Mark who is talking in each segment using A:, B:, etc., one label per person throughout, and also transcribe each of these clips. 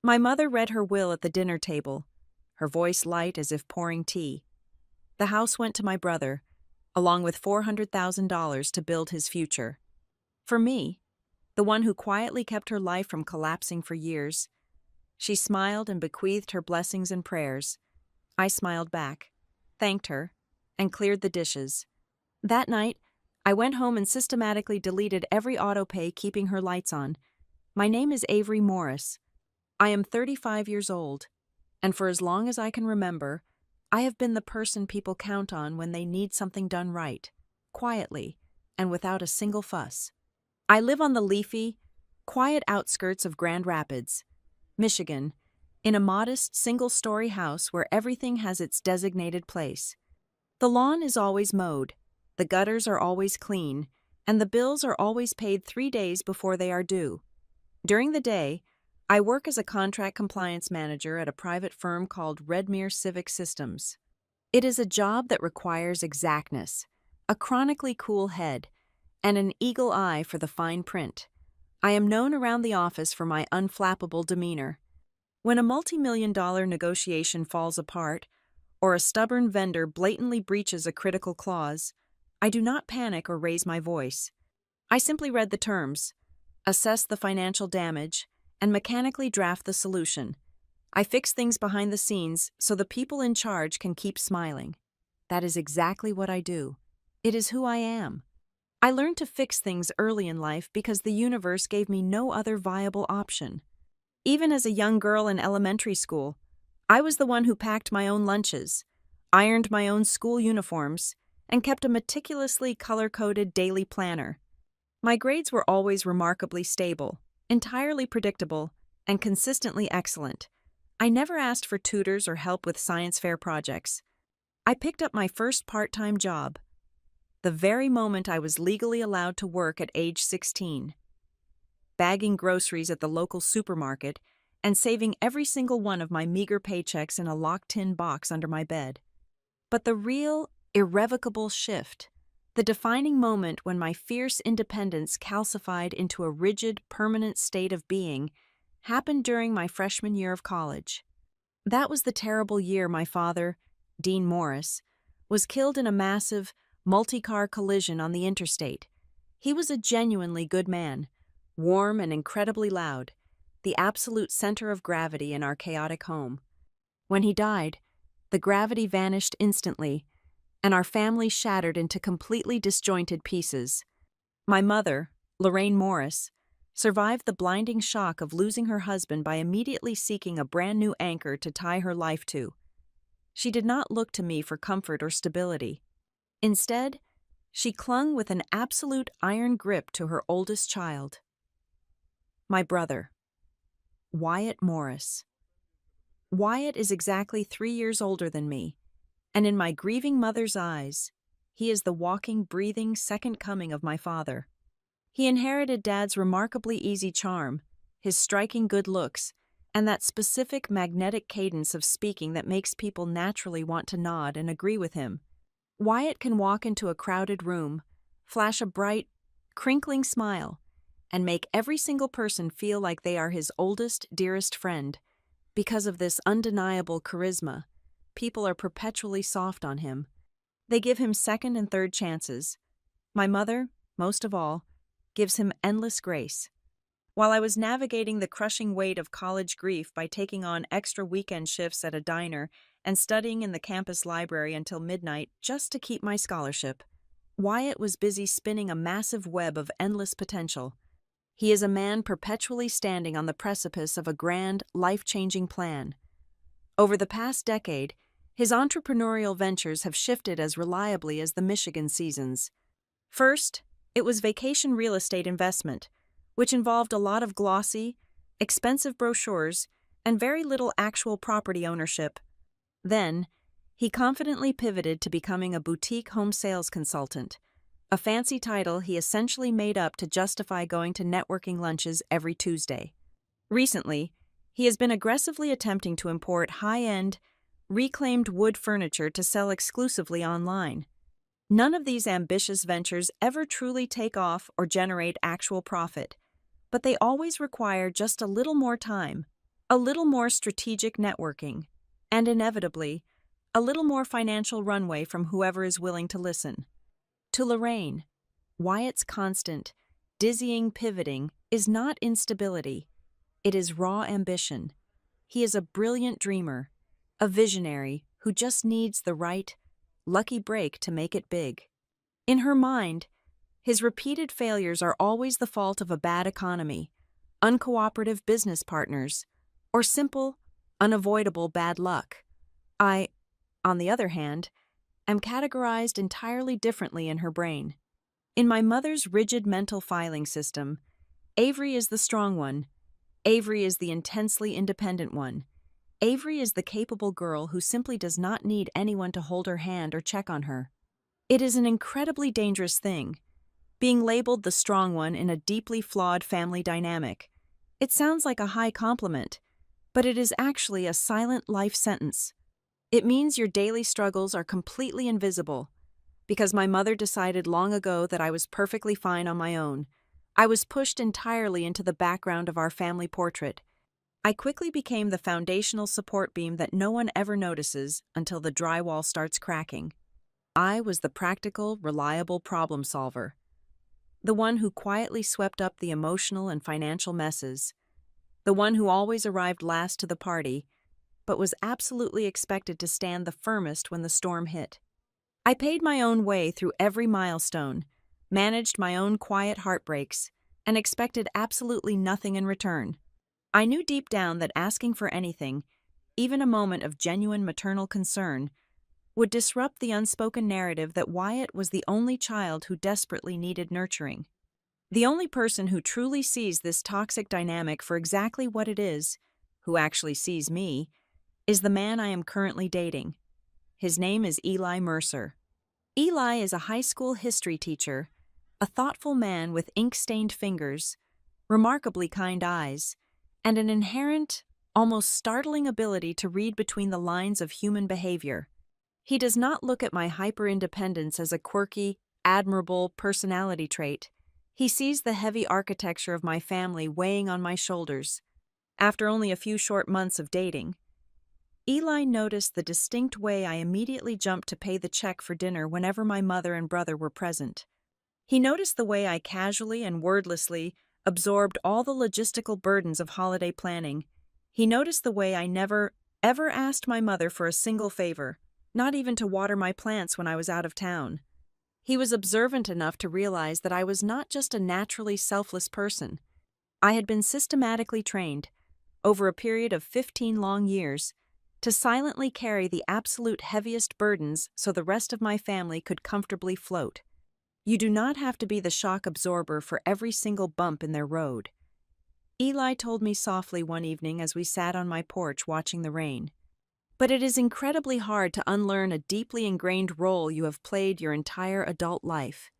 A: My mother read her will at the dinner table, her voice light as if pouring tea. The house went to my brother, along with $400,000 to build his future. For me, the one who quietly kept her life from collapsing for years, she smiled and bequeathed her blessings and prayers. I smiled back, thanked her, and cleared the dishes. That night, I went home and systematically deleted every autopay keeping her lights on. My name is Avery Morris. I am 35 years old, and for as long as I can remember, I have been the person people count on when they need something done right, quietly, and without a single fuss. I live on the leafy, quiet outskirts of Grand Rapids, Michigan, in a modest single-story house where everything has its designated place. The lawn is always mowed, the gutters are always clean, and the bills are always paid 3 days before they are due. During the day, I work as a contract compliance manager at a private firm called Redmere Civic Systems. It is a job that requires exactness, a chronically cool head, and an eagle eye for the fine print. I am known around the office for my unflappable demeanor. When a multi-million-dollar negotiation falls apart, or a stubborn vendor blatantly breaches a critical clause, I do not panic or raise my voice. I simply read the terms, assess the financial damage, and mechanically draft the solution. I fix things behind the scenes so the people in charge can keep smiling. That is exactly what I do. It is who I am. I learned to fix things early in life because the universe gave me no other viable option. Even as a young girl in elementary school, I was the one who packed my own lunches, ironed my own school uniforms, and kept a meticulously color-coded daily planner. My grades were always remarkably stable, entirely predictable, and consistently excellent. I never asked for tutors or help with science fair projects. I picked up my first part-time job, the very moment I was legally allowed to work at age 16. Bagging groceries at the local supermarket and saving every single one of my meager paychecks in a locked-in box under my bed. But the real, irrevocable shift, the defining moment when my fierce independence calcified into a rigid, permanent state of being, happened during my freshman year of college. That was the terrible year my father, Dean Morris, was killed in a massive, multi-car collision on the interstate. He was a genuinely good man, warm and incredibly loud, the absolute center of gravity in our chaotic home. When he died, the gravity vanished instantly, and our family shattered into completely disjointed pieces. My mother, Lorraine Morris, survived the blinding shock of losing her husband by immediately seeking a brand new anchor to tie her life to. She did not look to me for comfort or stability. Instead, she clung with an absolute iron grip to her oldest child. My brother, Wyatt Morris. Wyatt is exactly 3 years older than me, and in my grieving mother's eyes, he is the walking, breathing second coming of my father. He inherited Dad's remarkably easy charm, his striking good looks, and that specific magnetic cadence of speaking that makes people naturally want to nod and agree with him. Wyatt can walk into a crowded room, flash a bright, crinkling smile, and make every single person feel like they are his oldest, dearest friend. Because of this undeniable charisma, people are perpetually soft on him. They give him second and third chances. My mother, most of all, gives him endless grace. While I was navigating the crushing weight of college grief by taking on extra weekend shifts at a diner and studying in the campus library until midnight just to keep my scholarship, Wyatt was busy spinning a massive web of endless potential. He is a man perpetually standing on the precipice of a grand, life-changing plan. Over the past decade, his entrepreneurial ventures have shifted as reliably as the Michigan seasons. First, it was vacation real estate investment, which involved a lot of glossy, expensive brochures and very little actual property ownership. Then, he confidently pivoted to becoming a boutique home sales consultant, a fancy title he essentially made up to justify going to networking lunches every Tuesday. Recently, he has been aggressively attempting to import high-end, reclaimed wood furniture to sell exclusively online. None of these ambitious ventures ever truly take off or generate actual profit, but they always require just a little more time, a little more strategic networking, and inevitably, a little more financial runway from whoever is willing to listen. To Lorraine, Wyatt's constant, dizzying pivoting is not instability, it is raw ambition. He is a brilliant dreamer, a visionary who just needs the right, lucky break to make it big. In her mind, his repeated failures are always the fault of a bad economy, uncooperative business partners, or simple, unavoidable bad luck. I, on the other hand, am categorized entirely differently in her brain. In my mother's rigid mental filing system, Avery is the strong one. Avery is the intensely independent one. Avery is the capable girl who simply does not need anyone to hold her hand or check on her. It is an incredibly dangerous thing, being labeled the strong one in a deeply flawed family dynamic. It sounds like a high compliment, but it is actually a silent life sentence. It means your daily struggles are completely invisible. Because my mother decided long ago that I was perfectly fine on my own, I was pushed entirely into the background of our family portrait. I quickly became the foundational support beam that no one ever notices until the drywall starts cracking. I was the practical, reliable problem solver. The one who quietly swept up the emotional and financial messes. The one who always arrived last to the party, but was absolutely expected to stand the firmest when the storm hit. I paid my own way through every milestone, managed my own quiet heartbreaks, and expected absolutely nothing in return. I knew deep down that asking for anything, even a moment of genuine maternal concern, would disrupt the unspoken narrative that Wyatt was the only child who desperately needed nurturing. The only person who truly sees this toxic dynamic for exactly what it is, who actually sees me, is the man I am currently dating. His name is Eli Mercer. Eli is a high school history teacher, a thoughtful man with ink-stained fingers, remarkably kind eyes, and an inherent, almost startling ability to read between the lines of human behavior. He does not look at my hyper-independence as a quirky, admirable personality trait. He sees the heavy architecture of my family weighing on my shoulders. After only a few short months of dating, Eli noticed the distinct way I immediately jumped to pay the check for dinner whenever my mother and brother were present. He noticed the way I casually and wordlessly absorbed all the logistical burdens of holiday planning. He noticed the way I never, ever asked my mother for a single favor, not even to water my plants when I was out of town. He was observant enough to realize that I was not just a naturally selfless person. I had been systematically trained, over a period of 15 long years, to silently carry the absolute heaviest burdens so the rest of my family could comfortably float. You do not have to be the shock absorber for every single bump in their road. Eli told me softly one evening as we sat on my porch watching the rain. But it is incredibly hard to unlearn a deeply ingrained role you have played your entire adult life.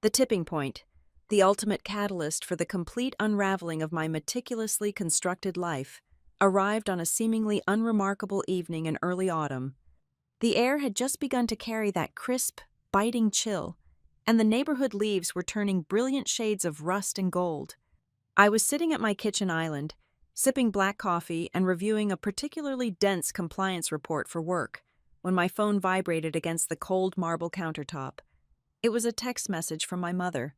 A: The tipping point, the ultimate catalyst for the complete unraveling of my meticulously constructed life, arrived on a seemingly unremarkable evening in early autumn. The air had just begun to carry that crisp, biting chill, and the neighborhood leaves were turning brilliant shades of rust and gold. I was sitting at my kitchen island, sipping black coffee and reviewing a particularly dense compliance report for work, when my phone vibrated against the cold marble countertop. It was a text message from my mother.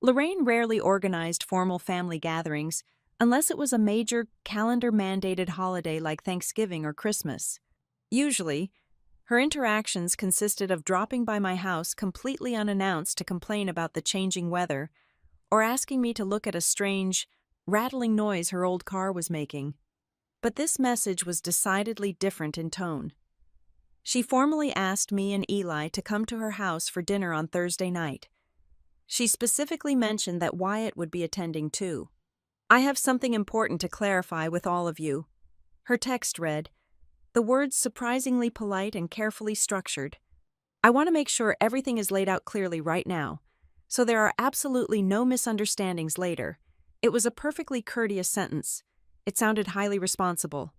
A: Lorraine rarely organized formal family gatherings unless it was a major calendar-mandated holiday like Thanksgiving or Christmas. Usually, her interactions consisted of dropping by my house completely unannounced to complain about the changing weather, or asking me to look at a strange, rattling noise her old car was making. But this message was decidedly different in tone. She formally asked me and Eli to come to her house for dinner on Thursday night. She specifically mentioned that Wyatt would be attending too. "I have something important to clarify with all of you," her text read, the words surprisingly polite and carefully structured. "I want to make sure everything is laid out clearly right now, so there are absolutely no misunderstandings later." It was a perfectly courteous sentence. It sounded highly responsible.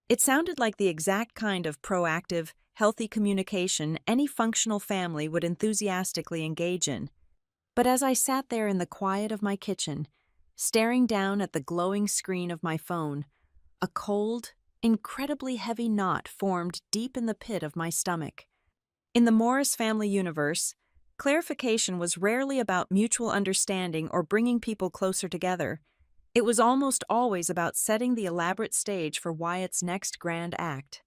A: It sounded like the exact kind of proactive, healthy communication any functional family would enthusiastically engage in. But as I sat there in the quiet of my kitchen, staring down at the glowing screen of my phone, A cold, incredibly heavy knot formed deep in the pit of my stomach. In the Morris family universe, clarification was rarely about mutual understanding or bringing people closer together. It was almost always about setting the elaborate stage for Wyatt's next grand act.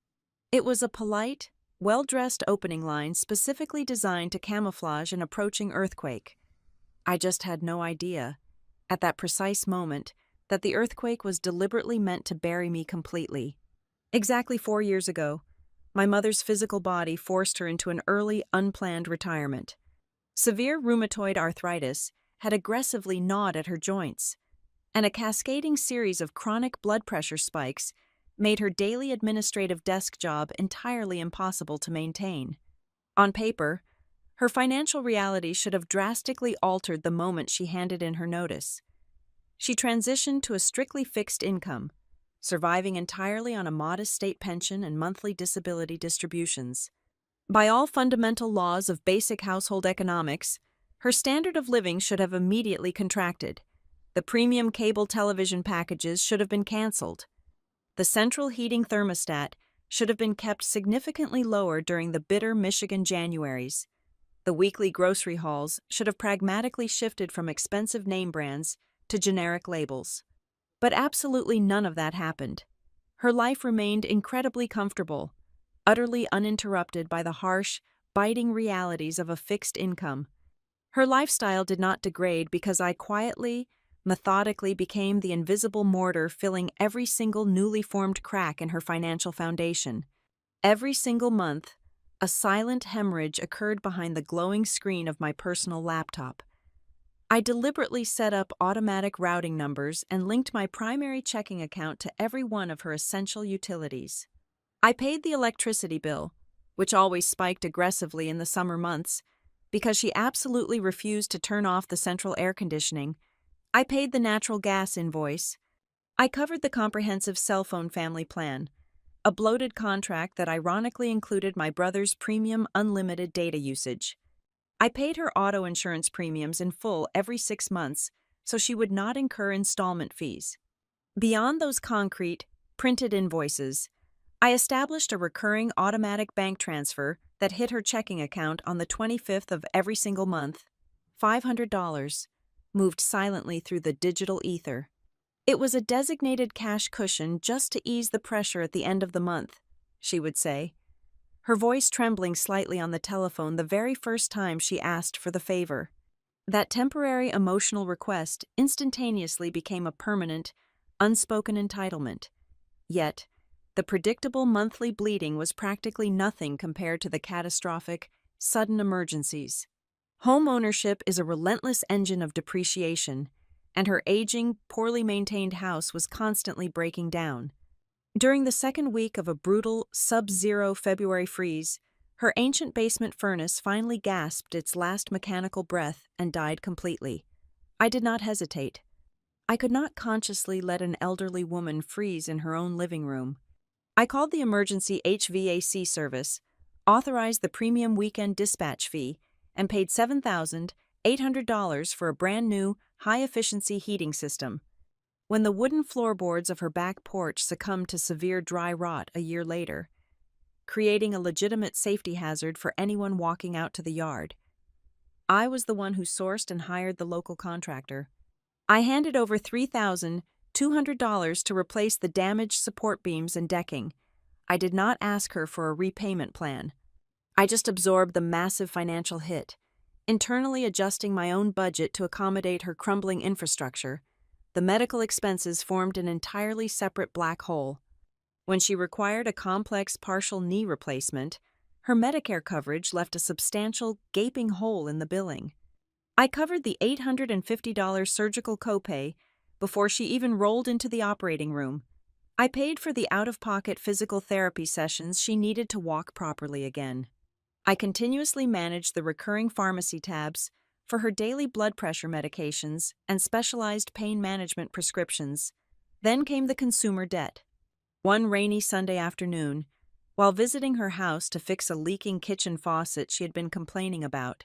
A: It was a polite, well-dressed opening line specifically designed to camouflage an approaching earthquake. I just had no idea, at that precise moment, that the earthquake was deliberately meant to bury me completely. Exactly 4 years ago, my mother's physical body forced her into an early, unplanned retirement. Severe rheumatoid arthritis had aggressively gnawed at her joints, and a cascading series of chronic blood pressure spikes made her daily administrative desk job entirely impossible to maintain. On paper, her financial reality should have drastically altered the moment she handed in her notice. She transitioned to a strictly fixed income, surviving entirely on a modest state pension and monthly disability distributions. By all fundamental laws of basic household economics, her standard of living should have immediately contracted. The premium cable television packages should have been canceled. The central heating thermostat should have been kept significantly lower during the bitter Michigan Januaries. The weekly grocery hauls should have pragmatically shifted from expensive name brands to generic labels. But absolutely none of that happened. Her life remained incredibly comfortable, utterly uninterrupted by the harsh, biting realities of a fixed income. Her lifestyle did not degrade because I quietly, methodically became the invisible mortar filling every single newly formed crack in her financial foundation. Every single month, a silent hemorrhage occurred behind the glowing screen of my personal laptop. I deliberately set up automatic routing numbers and linked my primary checking account to every one of her essential utilities. I paid the electricity bill, which always spiked aggressively in the summer months, because she absolutely refused to turn off the central air conditioning. I paid the natural gas invoice. I covered the comprehensive cell phone family plan, a bloated contract that ironically included my brother's premium unlimited data usage. I paid her auto insurance premiums in full every 6 months so she would not incur installment fees. Beyond those concrete, printed invoices, I established a recurring automatic bank transfer that hit her checking account on the 25th of every single month. $500 moved silently through the digital ether. It was a designated cash cushion just to ease the pressure at the end of the month, she would say, her voice trembling slightly on the telephone the very first time she asked for the favor. That temporary emotional request instantaneously became a permanent, unspoken entitlement. Yet, the predictable monthly bleeding was practically nothing compared to the catastrophic, sudden emergencies. Home ownership is a relentless engine of depreciation, and her aging, poorly maintained house was constantly breaking down. During the second week of a brutal, sub-zero February freeze, her ancient basement furnace finally gasped its last mechanical breath and died completely. I did not hesitate. I could not consciously let an elderly woman freeze in her own living room. I called the emergency HVAC service, authorized the premium weekend dispatch fee, and paid $7,800 for a brand new, high-efficiency heating system. When the wooden floorboards of her back porch succumbed to severe dry rot a year later, creating a legitimate safety hazard for anyone walking out to the yard, I was the one who sourced and hired the local contractor. I handed over $3,200 to replace the damaged support beams and decking. I did not ask her for a repayment plan. I just absorbed the massive financial hit, internally adjusting my own budget to accommodate her crumbling infrastructure. The medical expenses formed an entirely separate black hole. When she required a complex partial knee replacement, her Medicare coverage left a substantial, gaping hole in the billing. I covered the $850 surgical copay before she even rolled into the operating room. I paid for the out-of-pocket physical therapy sessions she needed to walk properly again. I continuously managed the recurring pharmacy tabs for her daily blood pressure medications and specialized pain management prescriptions. Then came the consumer debt. One rainy Sunday afternoon, while visiting her house to fix a leaking kitchen faucet she had been complaining about,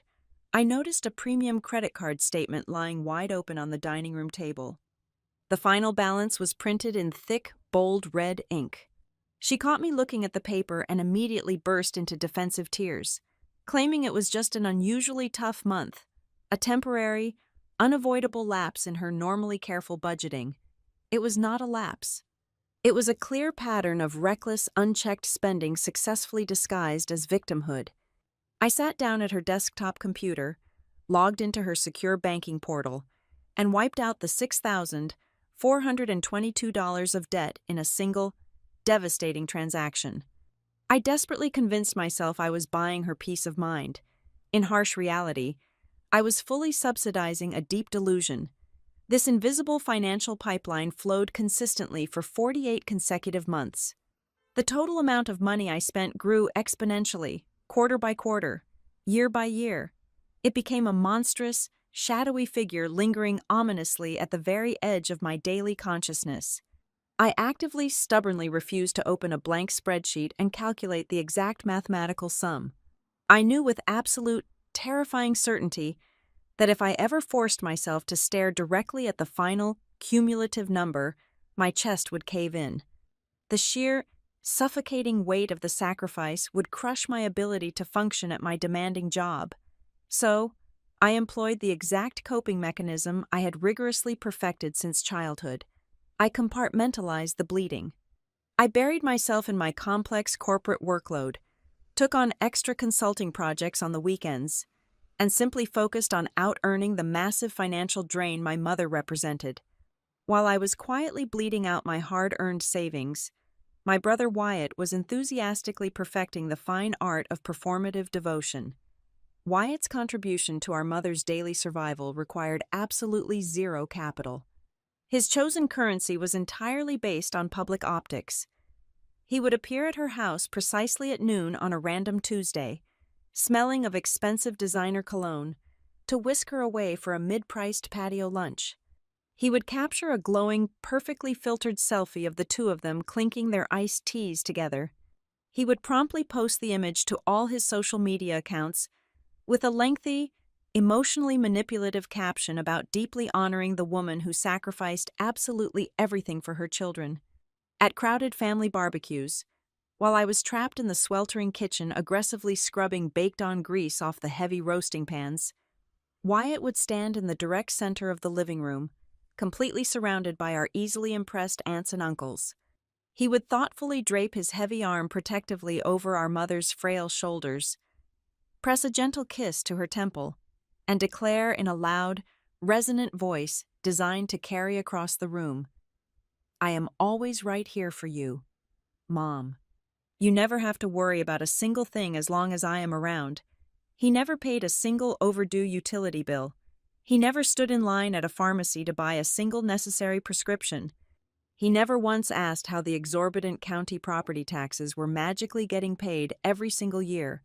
A: I noticed a premium credit card statement lying wide open on the dining room table. The final balance was printed in thick, bold red ink. She caught me looking at the paper and immediately burst into defensive tears, claiming it was just an unusually tough month, a temporary, unavoidable lapse in her normally careful budgeting. It was not a lapse. It was a clear pattern of reckless, unchecked spending successfully disguised as victimhood. I sat down at her desktop computer, logged into her secure banking portal, and wiped out the $6,422 of debt in a single, devastating transaction. I desperately convinced myself I was buying her peace of mind. In harsh reality, I was fully subsidizing a deep delusion. This invisible financial pipeline flowed consistently for 48 consecutive months. The total amount of money I spent grew exponentially, quarter by quarter, year by year. It became a monstrous, shadowy figure lingering ominously at the very edge of my daily consciousness. I actively, stubbornly refused to open a blank spreadsheet and calculate the exact mathematical sum. I knew with absolute, terrifying certainty that if I ever forced myself to stare directly at the final, cumulative number, my chest would cave in. The sheer, suffocating weight of the sacrifice would crush my ability to function at my demanding job. So, I employed the exact coping mechanism I had rigorously perfected since childhood. I compartmentalized the bleeding. I buried myself in my complex corporate workload, took on extra consulting projects on the weekends, and simply focused on out-earning the massive financial drain my mother represented. While I was quietly bleeding out my hard-earned savings, my brother Wyatt was enthusiastically perfecting the fine art of performative devotion. Wyatt's contribution to our mother's daily survival required absolutely zero capital. His chosen currency was entirely based on public optics. He would appear at her house precisely at noon on a random Tuesday, smelling of expensive designer cologne, to whisk her away for a mid-priced patio lunch. He would capture a glowing, perfectly filtered selfie of the two of them clinking their iced teas together. He would promptly post the image to all his social media accounts with a lengthy, emotionally manipulative caption about deeply honoring the woman who sacrificed absolutely everything for her children. At crowded family barbecues, while I was trapped in the sweltering kitchen aggressively scrubbing baked-on grease off the heavy roasting pans, Wyatt would stand in the direct center of the living room, completely surrounded by our easily impressed aunts and uncles. He would thoughtfully drape his heavy arm protectively over our mother's frail shoulders, press a gentle kiss to her temple, and declare in a loud, resonant voice designed to carry across the room, "I am always right here for you, Mom. You never have to worry about a single thing as long as I am around." He never paid a single overdue utility bill. He never stood in line at a pharmacy to buy a single necessary prescription. He never once asked how the exorbitant county property taxes were magically getting paid every single year.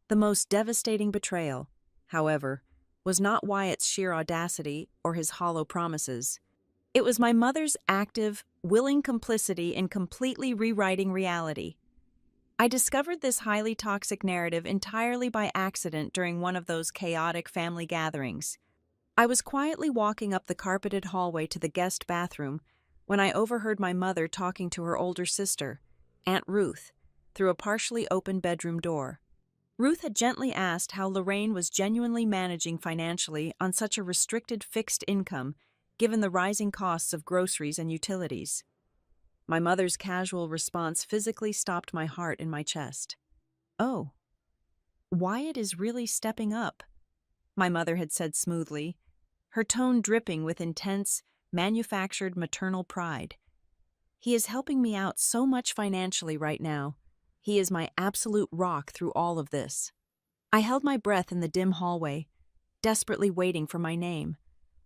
A: The most devastating betrayal, however, was not Wyatt's sheer audacity or his hollow promises. It was my mother's active, willing complicity in completely rewriting reality. I discovered this highly toxic narrative entirely by accident during one of those chaotic family gatherings. I was quietly walking up the carpeted hallway to the guest bathroom when I overheard my mother talking to her older sister, Aunt Ruth, through a partially open bedroom door. Ruth had gently asked how Lorraine was genuinely managing financially on such a restricted fixed income, given the rising costs of groceries and utilities. My mother's casual response physically stopped my heart in my chest. "Oh, Wyatt is really stepping up," my mother had said smoothly, her tone dripping with intense, manufactured maternal pride. "He is helping me out so much financially right now. He is my absolute rock through all of this." I held my breath in the dim hallway, desperately waiting for my name,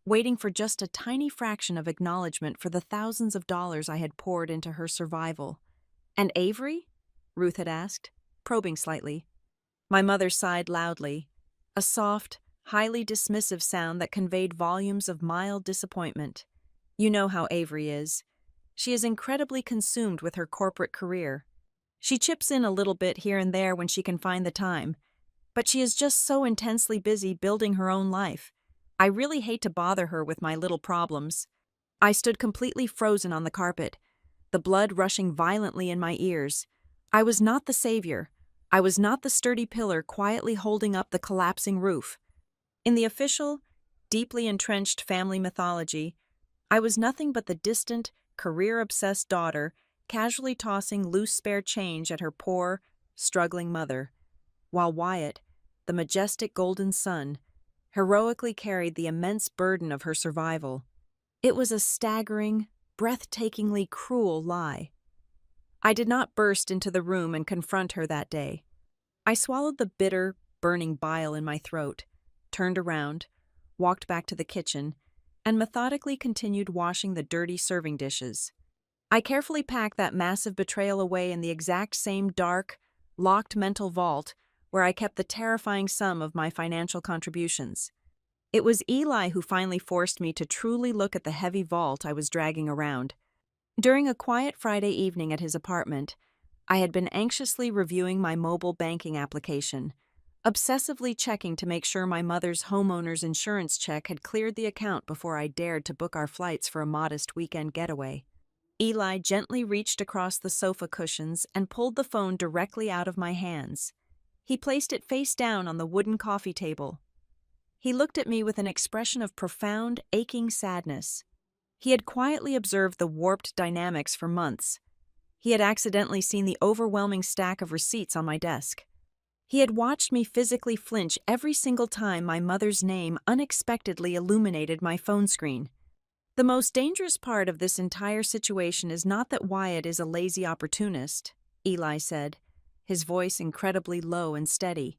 A: waiting for just a tiny fraction of acknowledgement for the thousands of dollars I had poured into her survival. "And Avery?" Ruth had asked, probing slightly. My mother sighed loudly, a soft, highly dismissive sound that conveyed volumes of mild disappointment. "You know how Avery is. She is incredibly consumed with her corporate career. She chips in a little bit here and there when she can find the time, but she is just so intensely busy building her own life. I really hate to bother her with my little problems." I stood completely frozen on the carpet, the blood rushing violently in my ears. I was not the savior. I was not the sturdy pillar quietly holding up the collapsing roof. In the official, deeply entrenched family mythology, I was nothing but the distant, career-obsessed daughter casually tossing loose spare change at her poor, struggling mother, while Wyatt, the majestic golden son, heroically carried the immense burden of her survival. It was a staggering, breathtakingly cruel lie. I did not burst into the room and confront her that day. I swallowed the bitter, burning bile in my throat, turned around, walked back to the kitchen, and methodically continued washing the dirty serving dishes. I carefully packed that massive betrayal away in the exact same dark, locked mental vault where I kept the terrifying sum of my financial contributions. It was Eli who finally forced me to truly look at the heavy vault I was dragging around. During a quiet Friday evening at his apartment, I had been anxiously reviewing my mobile banking application, obsessively checking to make sure my mother's homeowner's insurance check had cleared the account before I dared to book our flights for a modest weekend getaway. Eli gently reached across the sofa cushions and pulled the phone directly out of my hands. He placed it face down on the wooden coffee table. He looked at me with an expression of profound, aching sadness. He had quietly observed the warped dynamics for months. He had accidentally seen the overwhelming stack of receipts on my desk. He had watched me physically flinch every single time my mother's name unexpectedly illuminated my phone screen. The most dangerous part of this entire situation is not that Wyatt is a lazy opportunist, Eli said, his voice incredibly low and steady.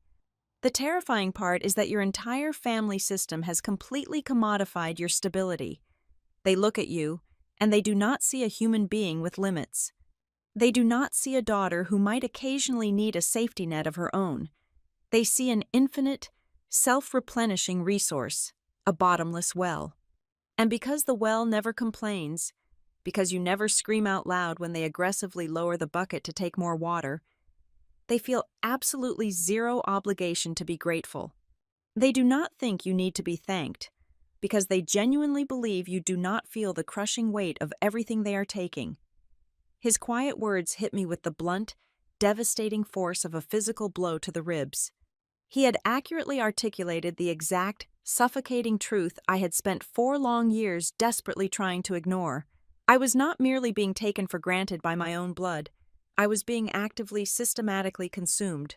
A: The terrifying part is that your entire family system has completely commodified your stability. They look at you, and they do not see a human being with limits. They do not see a daughter who might occasionally need a safety net of her own. They see an infinite, self-replenishing resource, a bottomless well. And because the well never complains, because you never scream out loud when they aggressively lower the bucket to take more water, they feel absolutely zero obligation to be grateful. They do not think you need to be thanked, because they genuinely believe you do not feel the crushing weight of everything they are taking. His quiet words hit me with the blunt, devastating force of a physical blow to the ribs. He had accurately articulated the exact, suffocating truth I had spent 4 long years desperately trying to ignore. I was not merely being taken for granted by my own blood. I was being actively, systematically consumed.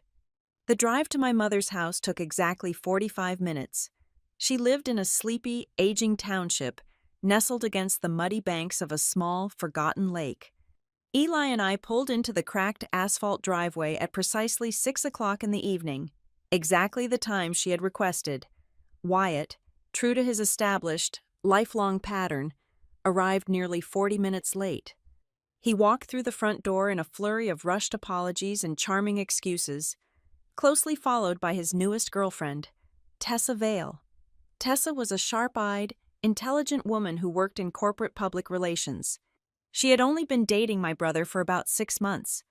A: The drive to my mother's house took exactly 45 minutes. She lived in a sleepy, aging township, nestled against the muddy banks of a small, forgotten lake. Eli and I pulled into the cracked asphalt driveway at precisely 6 o'clock in the evening, exactly the time she had requested. Wyatt, true to his established, lifelong pattern, arrived nearly 40 minutes late. He walked through the front door in a flurry of rushed apologies and charming excuses, closely followed by his newest girlfriend, Tessa Vale. Tessa was a sharp-eyed, intelligent woman who worked in corporate public relations. She had only been dating my brother for about 6 months,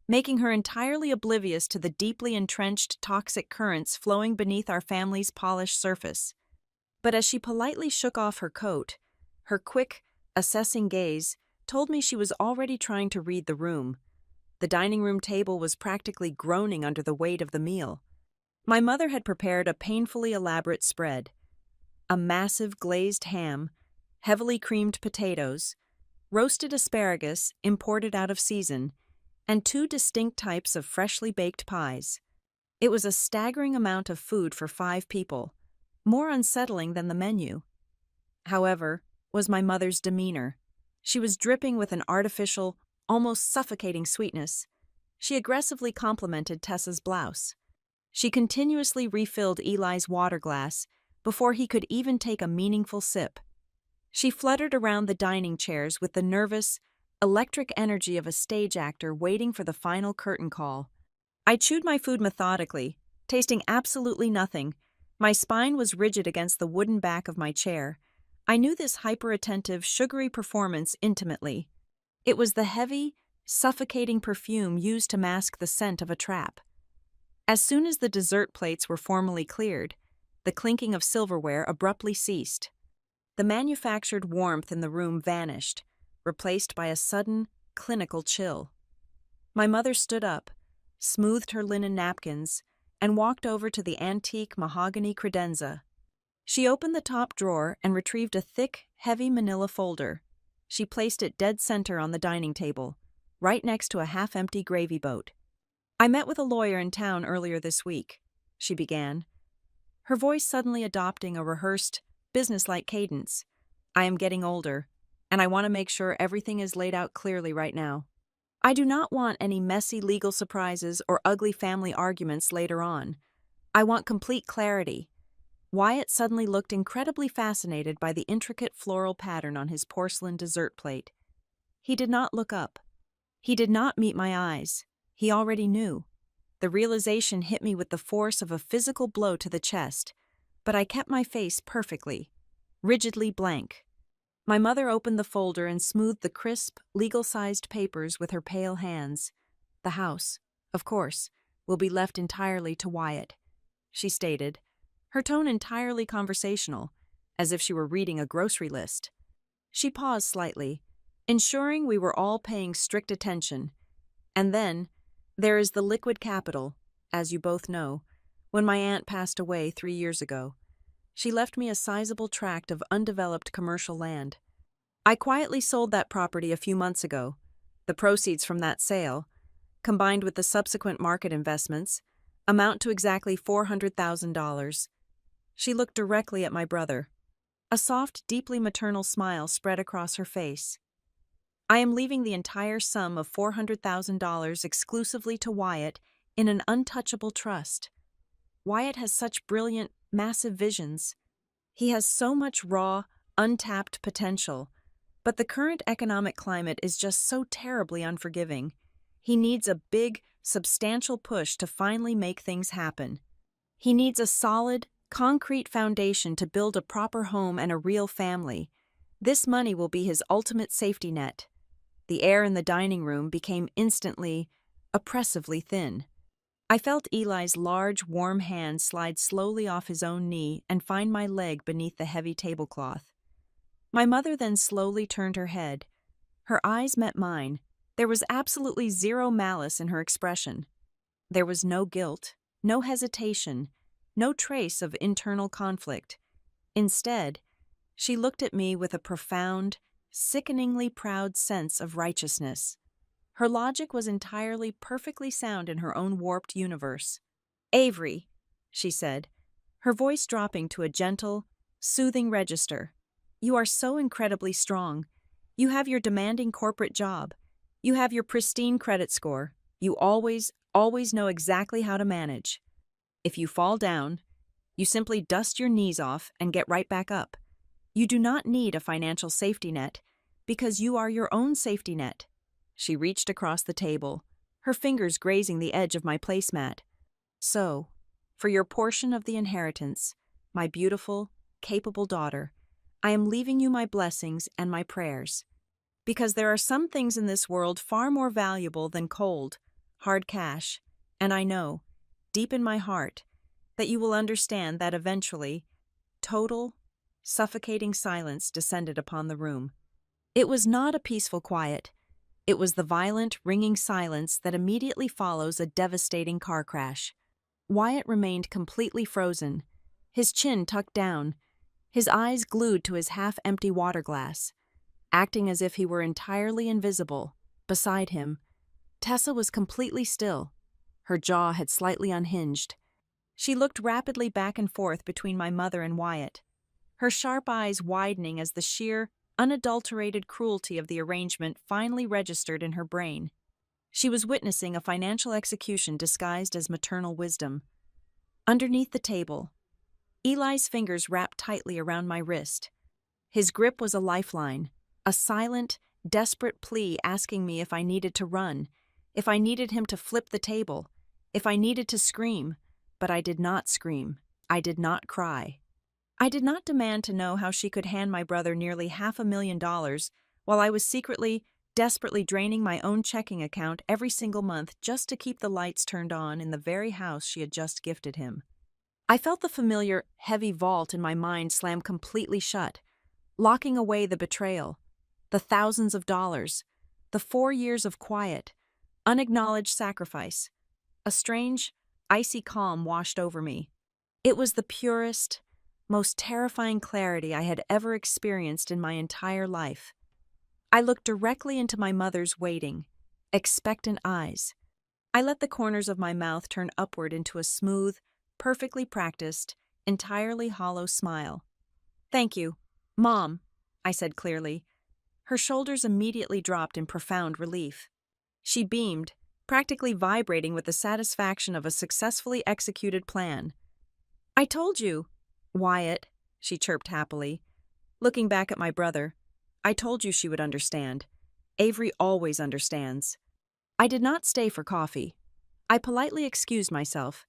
A: making her entirely oblivious to the deeply entrenched toxic currents flowing beneath our family's polished surface. But as she politely shook off her coat, her quick, assessing gaze told me she was already trying to read the room. The dining room table was practically groaning under the weight of the meal. My mother had prepared a painfully elaborate spread. A massive glazed ham, heavily creamed potatoes, roasted asparagus imported out of season, and 2 distinct types of freshly baked pies. It was a staggering amount of food for 5 people, more unsettling than the menu. However, was my mother's demeanor. She was dripping with an artificial, almost suffocating sweetness. She aggressively complimented Tessa's blouse. She continuously refilled Eli's water glass before he could even take a meaningful sip. She fluttered around the dining chairs with the nervous, electric energy of a stage actor waiting for the final curtain call. I chewed my food methodically, tasting absolutely nothing. My spine was rigid against the wooden back of my chair. I knew this hyper-attentive, sugary performance intimately. It was the heavy, suffocating perfume used to mask the scent of a trap. As soon as the dessert plates were formally cleared, the clinking of silverware abruptly ceased. The manufactured warmth in the room vanished, replaced by a sudden, clinical chill. My mother stood up, smoothed her linen napkins, and walked over to the antique mahogany credenza. She opened the top drawer and retrieved a thick, heavy manila folder. She placed it dead center on the dining table, right next to a half-empty gravy boat. "I met with a lawyer in town earlier this week," she began, her voice suddenly adopting a rehearsed, businesslike cadence. "I am getting older, and I want to make sure everything is laid out clearly right now. I do not want any messy legal surprises or ugly family arguments later on. I want complete clarity." Wyatt suddenly looked incredibly fascinated by the intricate floral pattern on his porcelain dessert plate. He did not look up. He did not meet my eyes. He already knew. The realization hit me with the force of a physical blow to the chest, but I kept my face perfectly, rigidly blank. My mother opened the folder and smoothed the crisp, legal-sized papers with her pale hands. "The house, of course, will be left entirely to Wyatt," she stated, her tone entirely conversational, as if she were reading a grocery list. She paused slightly, ensuring we were all paying strict attention. "And then, there is the liquid capital, as you both know. When my aunt passed away 3 years ago, she left me a sizable tract of undeveloped commercial land. I quietly sold that property a few months ago. The proceeds from that sale, combined with the subsequent market investments, amount to exactly $400,000. She looked directly at my brother. A soft, deeply maternal smile spread across her face. "I am leaving the entire sum of $400,000 exclusively to Wyatt in an untouchable trust. Wyatt has such brilliant, massive visions. He has so much raw, untapped potential, but the current economic climate is just so terribly unforgiving. He needs a big, substantial push to finally make things happen. He needs a solid, concrete foundation to build a proper home and a real family. This money will be his ultimate safety net." The air in the dining room became instantly, oppressively thin. I felt Eli's large, warm hand slide slowly off his own knee and find my leg beneath the heavy tablecloth. My mother then slowly turned her head. Her eyes met mine. There was absolutely zero malice in her expression. There was no guilt, no hesitation, no trace of internal conflict. Instead, she looked at me with a profound, sickeningly proud sense of righteousness. Her logic was entirely perfectly sound in her own warped universe. "Avery," she said, her voice dropping to a gentle, soothing register, "you are so incredibly strong. You have your demanding corporate job. You have your pristine credit score. You always know exactly how to manage. If you fall down, you simply dust your knees off and get right back up. You do not need a financial safety net, because you are your own safety net." She reached across the table, her fingers grazing the edge of my placemat. "So, for your portion of the inheritance, my beautiful, capable daughter, I am leaving you my blessings and my prayers. Because there are some things in this world far more valuable than cold, hard cash, and I know, deep in my heart, that you will understand that eventually, total, suffocating silence descended upon the room. It was not a peaceful quiet. It was the violent, ringing silence that immediately follows a devastating car crash. Wyatt remained completely frozen, his chin tucked down, his eyes glued to his half-empty water glass, acting as if he were entirely invisible. Beside him, Tessa was completely still. Her jaw had slightly unhinged. She looked rapidly back and forth between my mother and Wyatt, her sharp eyes widening as the sheer, unadulterated cruelty of the arrangement finally registered in her brain. She was witnessing a financial execution disguised as maternal wisdom. Underneath the table, Eli's fingers wrapped tightly around my wrist. His grip was a lifeline, a silent, desperate plea asking me if I needed to run, if I needed him to flip the table, if I needed to scream. But I did not scream. I did not cry. I did not demand to know how she could hand my brother nearly $500,000 while I was secretly, desperately draining my own checking account every single month just to keep the lights turned on in the very house she had just gifted him. I felt the familiar, heavy vault in my mind slam completely shut, locking away the betrayal, the thousands of dollars, the 4 years of quiet, unacknowledged sacrifice. A strange, icy calm washed over me. It was the purest, most terrifying clarity I had ever experienced in my entire life. I looked directly into my mother's waiting, expectant eyes. I let the corners of my mouth turn upward into a smooth, perfectly practiced, entirely hollow smile. "Thank you, Mom," I said clearly. Her shoulders immediately dropped in profound relief. She beamed, practically vibrating with the satisfaction of a successfully executed plan. "I told you, Wyatt," she chirped happily. Looking back at my brother, "I told you she would understand. Avery always understands." I did not stay for coffee. I politely excused myself.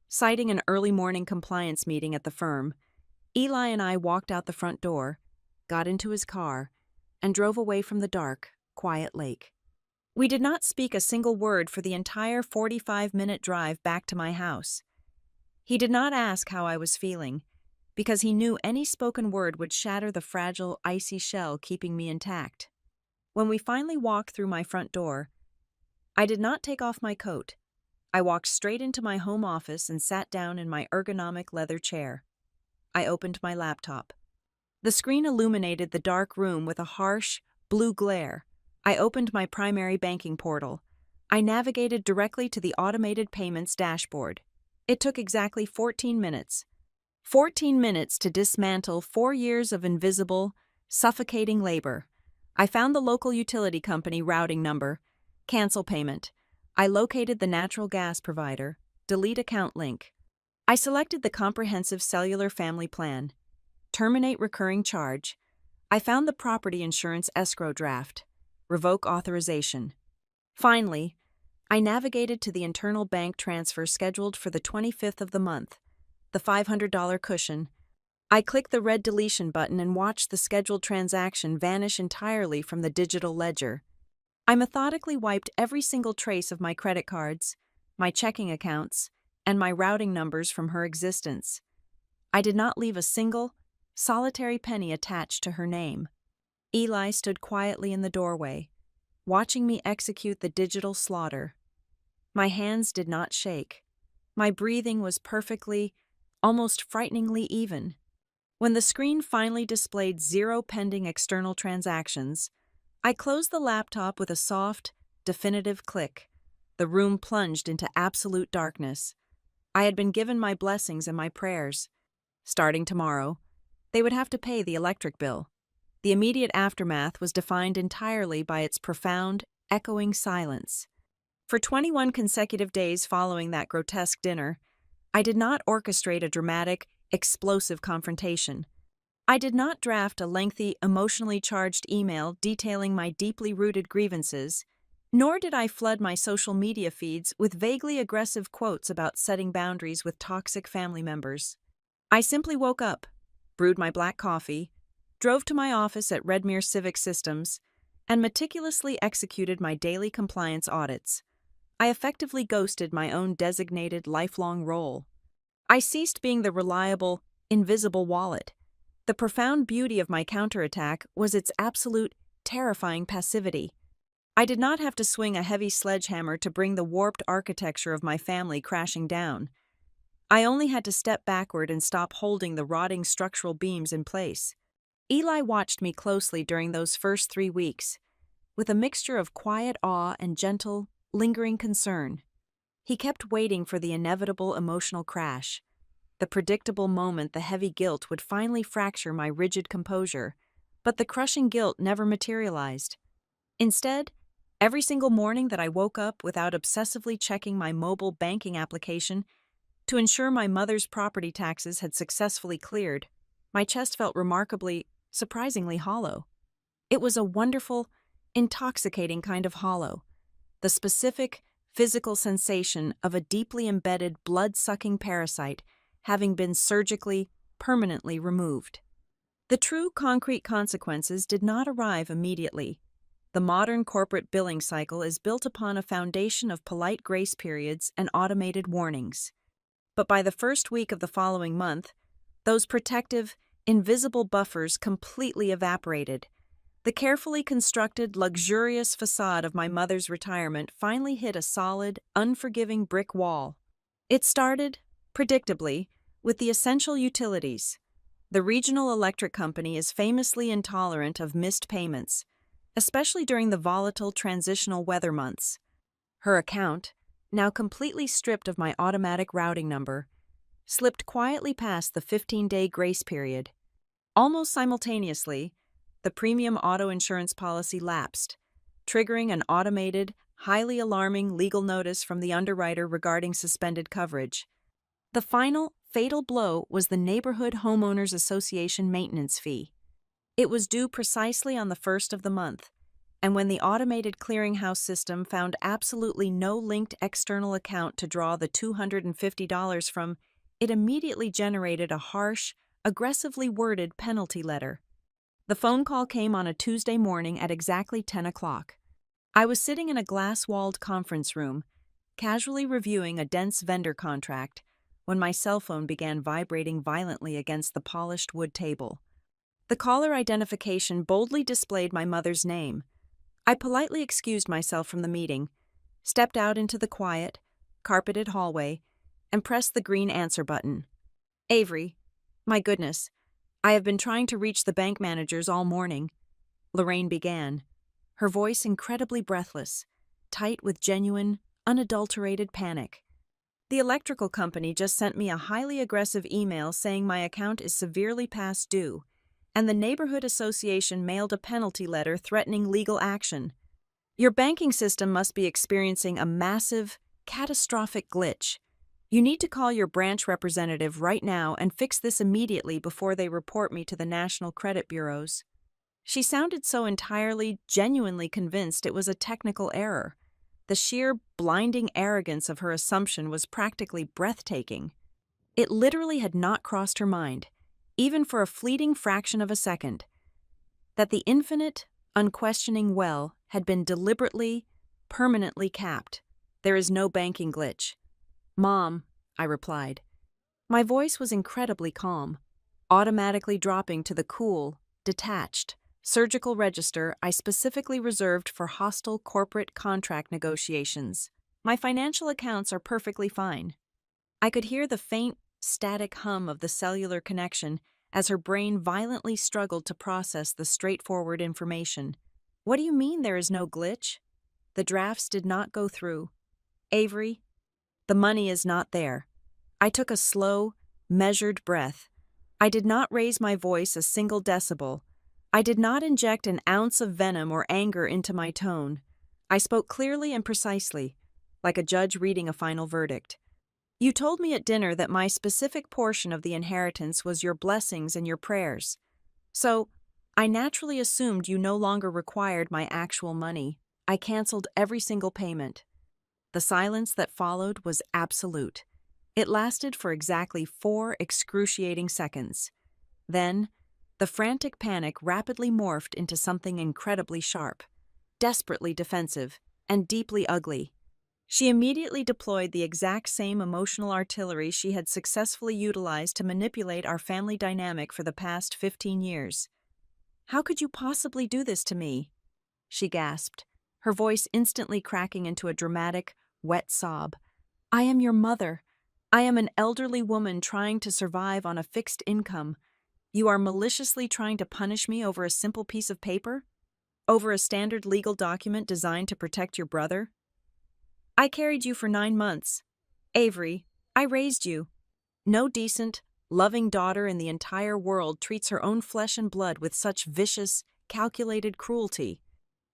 A: Citing an early morning compliance meeting at the firm, Eli and I walked out the front door, got into his car, and drove away from the dark, quiet lake. We did not speak a single word for the entire 45-minute drive back to my house. He did not ask how I was feeling, because he knew any spoken word would shatter the fragile, icy shell keeping me intact. When we finally walked through my front door, I did not take off my coat. I walked straight into my home office and sat down in my ergonomic leather chair. I opened my laptop. The screen illuminated the dark room with a harsh, blue glare. I opened my primary banking portal. I navigated directly to the automated payments dashboard. It took exactly 14 minutes. 14 minutes to dismantle 4 years of invisible, suffocating labor. I found the local utility company routing number. Cancel payment. I located the natural gas provider. Delete account link. I selected the comprehensive cellular family plan. Terminate recurring charge. I found the property insurance escrow draft. Revoke authorization. Finally, I navigated to the internal bank transfer scheduled for the 25th of the month, the $500 cushion. I clicked the red deletion button and watched the scheduled transaction vanish entirely from the digital ledger. I methodically wiped every single trace of my credit cards, my checking accounts, and my routing numbers from her existence. I did not leave a single, solitary penny attached to her name. Eli stood quietly in the doorway, watching me execute the digital slaughter. My hands did not shake. My breathing was perfectly, almost frighteningly even. When the screen finally displayed 0 pending external transactions, I closed the laptop with a soft, definitive click. The room plunged into absolute darkness. I had been given my blessings and my prayers. Starting tomorrow, they would have to pay the electric bill. The immediate aftermath was defined entirely by its profound, echoing silence. For 21 consecutive days following that grotesque dinner, I did not orchestrate a dramatic, explosive confrontation. I did not draft a lengthy, emotionally charged email detailing my deeply rooted grievances, nor did I flood my social media feeds with vaguely aggressive quotes about setting boundaries with toxic family members. I simply woke up, brewed my black coffee, drove to my office at Redmere Civic Systems, and meticulously executed my daily compliance audits. I effectively ghosted my own designated lifelong role. I ceased being the reliable, invisible wallet. The profound beauty of my counterattack was its absolute, terrifying passivity. I did not have to swing a heavy sledgehammer to bring the warped architecture of my family crashing down. I only had to step backward and stop holding the rotting structural beams in place. Eli watched me closely during those first 3 weeks, with a mixture of quiet awe and gentle, lingering concern. He kept waiting for the inevitable emotional crash, the predictable moment the heavy guilt would finally fracture my rigid composure, but the crushing guilt never materialized. Instead, every single morning that I woke up without obsessively checking my mobile banking application to ensure my mother's property taxes had successfully cleared, my chest felt remarkably, surprisingly hollow. It was a wonderful, intoxicating kind of hollow, the specific, physical sensation of a deeply embedded blood-sucking parasite having been surgically, permanently removed. The true concrete consequences did not arrive immediately. The modern corporate billing cycle is built upon a foundation of polite grace periods and automated warnings. But by the first week of the following month, those protective, invisible buffers completely evaporated. The carefully constructed, luxurious facade of my mother's retirement finally hit a solid, unforgiving brick wall. It started, predictably, with the essential utilities. The regional electric company is famously intolerant of missed payments, especially during the volatile transitional weather months. Her account, now completely stripped of my automatic routing number, slipped quietly past the 15-day grace period. Almost simultaneously, the premium auto insurance policy lapsed, triggering an automated, highly alarming legal notice from the underwriter regarding suspended coverage. The final, fatal blow was the Neighborhood Homeowners Association maintenance fee. It was due precisely on the first of the month, and when the automated clearinghouse system found absolutely no linked external account to draw the $250 from, it immediately generated a harsh, aggressively worded penalty letter. The phone call came on a Tuesday morning at exactly 10 o'clock. I was sitting in a glass-walled conference room, casually reviewing a dense vendor contract, when my cell phone began vibrating violently against the polished wood table. The caller identification boldly displayed my mother's name. I politely excused myself from the meeting, stepped out into the quiet, carpeted hallway, and pressed the green answer button. Avery, my goodness, I have been trying to reach the bank managers all morning, Lorraine began, her voice incredibly breathless, tight with genuine, unadulterated panic. The electrical company just sent me a highly aggressive email saying my account is severely past due, and the Neighborhood Association mailed a penalty letter threatening legal action. Your banking system must be experiencing a massive, catastrophic glitch. You need to call your branch representative right now and fix this immediately before they report me to the national credit bureaus. She sounded so entirely, genuinely convinced it was a technical error. The sheer, blinding arrogance of her assumption was practically breathtaking. It literally had not crossed her mind, even for a fleeting fraction of a second, that the infinite, unquestioning well had been deliberately, permanently capped. There is no banking glitch. Mom, I replied. My voice was incredibly calm, automatically dropping to the cool, detached, surgical register I specifically reserved for hostile corporate contract negotiations. My financial accounts are perfectly fine. I could hear the faint, static hum of the cellular connection as her brain violently struggled to process the straightforward information. What do you mean there is no glitch? The drafts did not go through. Avery, the money is not there. I took a slow, measured breath. I did not raise my voice a single decibel. I did not inject an ounce of venom or anger into my tone. I spoke clearly and precisely, like a judge reading a final verdict. You told me at dinner that my specific portion of the inheritance was your blessings and your prayers. So, I naturally assumed you no longer required my actual money. I canceled every single payment. The silence that followed was absolute. It lasted for exactly 4 excruciating seconds. Then, the frantic panic rapidly morphed into something incredibly sharp, desperately defensive, and deeply ugly. She immediately deployed the exact same emotional artillery she had successfully utilized to manipulate our family dynamic for the past 15 years. How could you possibly do this to me? She gasped, her voice instantly cracking into a dramatic, wet sob. I am your mother. I am an elderly woman trying to survive on a fixed income. You are maliciously trying to punish me over a simple piece of paper? Over a standard legal document designed to protect your brother? I carried you for 9 months. Avery, I raised you. No decent, loving daughter in the entire world treats her own flesh and blood with such vicious, calculated cruelty.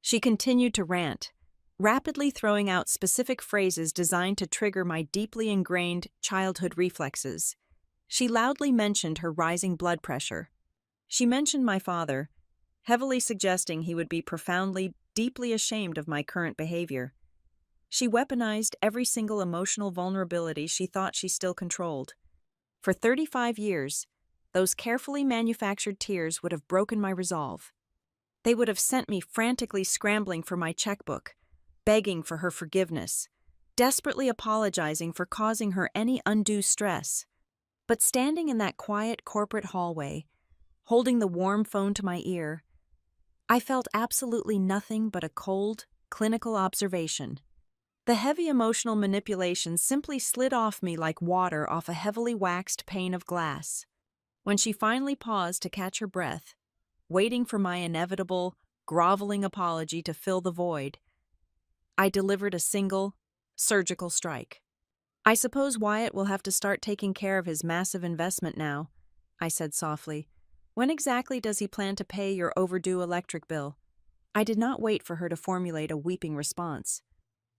A: She continued to rant, rapidly throwing out specific phrases designed to trigger my deeply ingrained childhood reflexes. She loudly mentioned her rising blood pressure. She mentioned my father, heavily suggesting he would be profoundly, deeply ashamed of my current behavior. She weaponized every single emotional vulnerability she thought she still controlled. For 35 years, those carefully manufactured tears would have broken my resolve. They would have sent me frantically scrambling for my checkbook, begging for her forgiveness, desperately apologizing for causing her any undue stress. But standing in that quiet corporate hallway, holding the warm phone to my ear, I felt absolutely nothing but a cold, clinical observation. The heavy emotional manipulation simply slid off me like water off a heavily waxed pane of glass. When she finally paused to catch her breath, waiting for my inevitable, groveling apology to fill the void, I delivered a single, surgical strike. "I suppose Wyatt will have to start taking care of his massive investment now," I said softly. "When exactly does he plan to pay your overdue electric bill?" I did not wait for her to formulate a weeping response.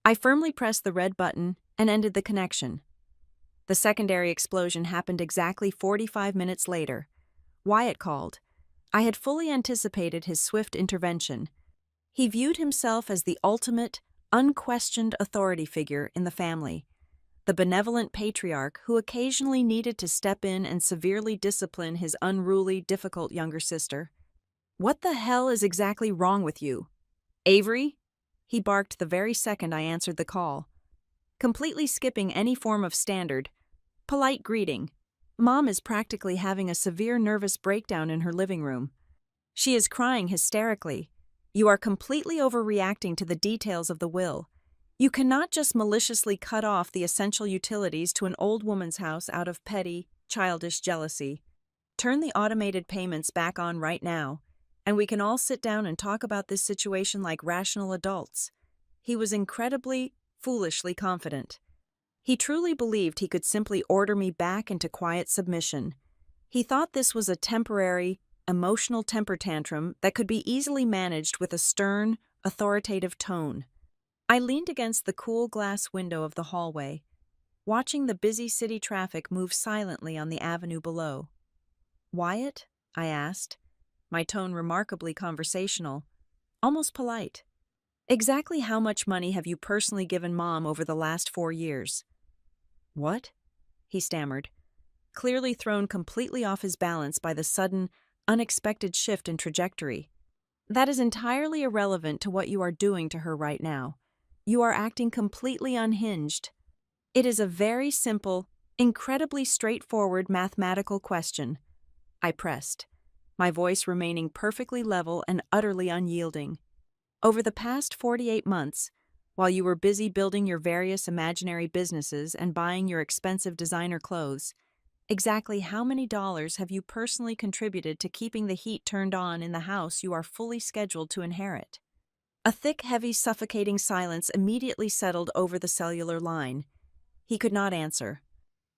A: I firmly pressed the red button and ended the connection. The secondary explosion happened exactly 45 minutes later. Wyatt called. I had fully anticipated his swift intervention. He viewed himself as the ultimate, unquestioned authority figure in the family, the benevolent patriarch who occasionally needed to step in and severely discipline his unruly, difficult younger sister. "What the hell is exactly wrong with you, Avery?" he barked the very second I answered the call. Completely skipping any form of standard, polite greeting, Mom is practically having a severe nervous breakdown in her living room. She is crying hysterically. You are completely overreacting to the details of the will. You cannot just maliciously cut off the essential utilities to an old woman's house out of petty, childish jealousy. Turn the automated payments back on right now, and we can all sit down and talk about this situation like rational adults. He was incredibly, foolishly confident. He truly believed he could simply order me back into quiet submission. He thought this was a temporary, emotional temper tantrum that could be easily managed with a stern, authoritative tone. I leaned against the cool glass window of the hallway, watching the busy city traffic move silently on the avenue below. "Wyatt?" I asked, my tone remarkably conversational, almost polite. "Exactly how much money have you personally given Mom over the last 4 years?" "What?" he stammered, clearly thrown completely off his balance by the sudden, unexpected shift in trajectory. "That is entirely irrelevant to what you are doing to her right now. You are acting completely unhinged. It is a very simple, incredibly straightforward mathematical question," I pressed, my voice remaining perfectly level and utterly unyielding. "Over the past 48 months, while you were busy building your various imaginary businesses and buying your expensive designer clothes, exactly how many dollars have you personally contributed to keeping the heat turned on in the house you are fully scheduled to inherit?" A thick, heavy, suffocating silence immediately settled over the cellular line. He could not answer.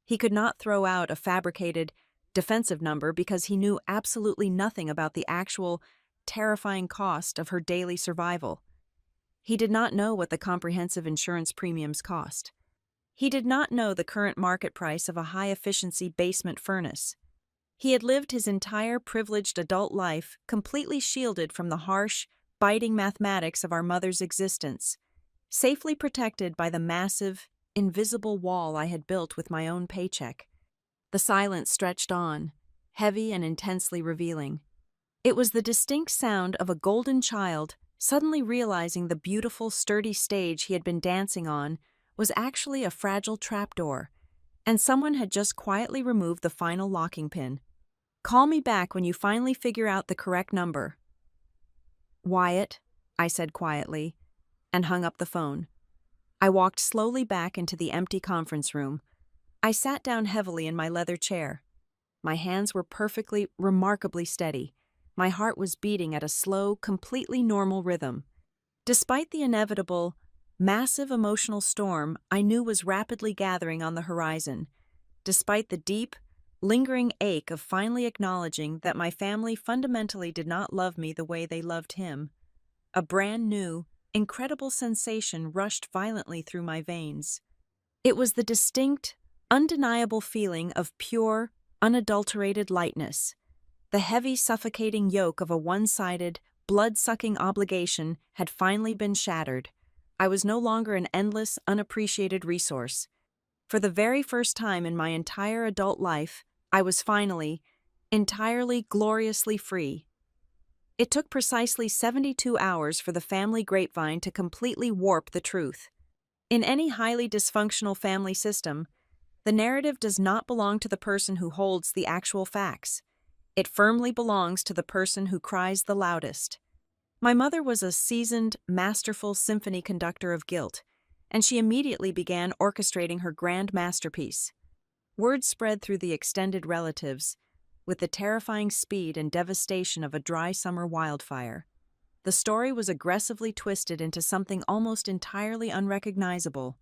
A: He could not throw out a fabricated, defensive number because he knew absolutely nothing about the actual, terrifying cost of her daily survival. He did not know what the comprehensive insurance premiums cost. He did not know the current market price of a high-efficiency basement furnace. He had lived his entire privileged adult life completely shielded from the harsh, biting mathematics of our mother's existence, safely protected by the massive, invisible wall I had built with my own paycheck. The silence stretched on, heavy and intensely revealing. It was the distinct sound of a golden child suddenly realizing the beautiful, sturdy stage he had been dancing on was actually a fragile trapdoor, and someone had just quietly removed the final locking pin. "Call me back when you finally figure out the correct number." "Wyatt," I said quietly, and hung up the phone. I walked slowly back into the empty conference room. I sat down heavily in my leather chair. My hands were perfectly, remarkably steady. My heart was beating at a slow, completely normal rhythm. Despite the inevitable, massive emotional storm I knew was rapidly gathering on the horizon, despite the deep, lingering ache of finally acknowledging that my family fundamentally did not love me the way they loved him, a brand new, incredible sensation rushed violently through my veins. It was the distinct, undeniable feeling of pure, unadulterated lightness. The heavy, suffocating yoke of a one-sided, blood-sucking obligation had finally been shattered. I was no longer an endless, unappreciated resource. For the very first time in my entire adult life, I was finally, entirely, gloriously free. It took precisely 72 hours for the family grapevine to completely warp the truth. In any highly dysfunctional family system, the narrative does not belong to the person who holds the actual facts. It firmly belongs to the person who cries the loudest. My mother was a seasoned, masterful symphony conductor of guilt, and she immediately began orchestrating her grand masterpiece. Word spread through the extended relatives with the terrifying speed and devastation of a dry summer wildfire. The story was aggressively twisted into something almost entirely unrecognizable.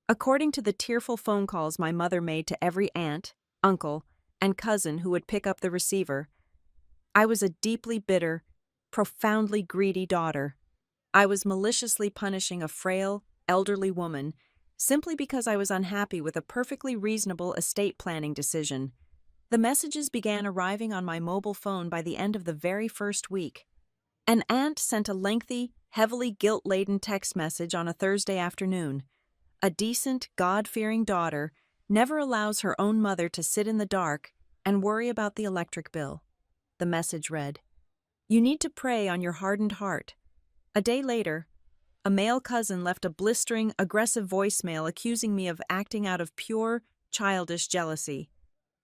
A: According to the tearful phone calls my mother made to every aunt, uncle, and cousin who would pick up the receiver, I was a deeply bitter, profoundly greedy daughter. I was maliciously punishing a frail, elderly woman simply because I was unhappy with a perfectly reasonable estate planning decision. The messages began arriving on my mobile phone by the end of the very first week. An aunt sent a lengthy, heavily guilt-laden text message on a Thursday afternoon. A decent, God-fearing daughter never allows her own mother to sit in the dark and worry about the electric bill. The message read, "You need to pray on your hardened heart." A day later, a male cousin left a blistering, aggressive voicemail accusing me of acting out of pure, childish jealousy.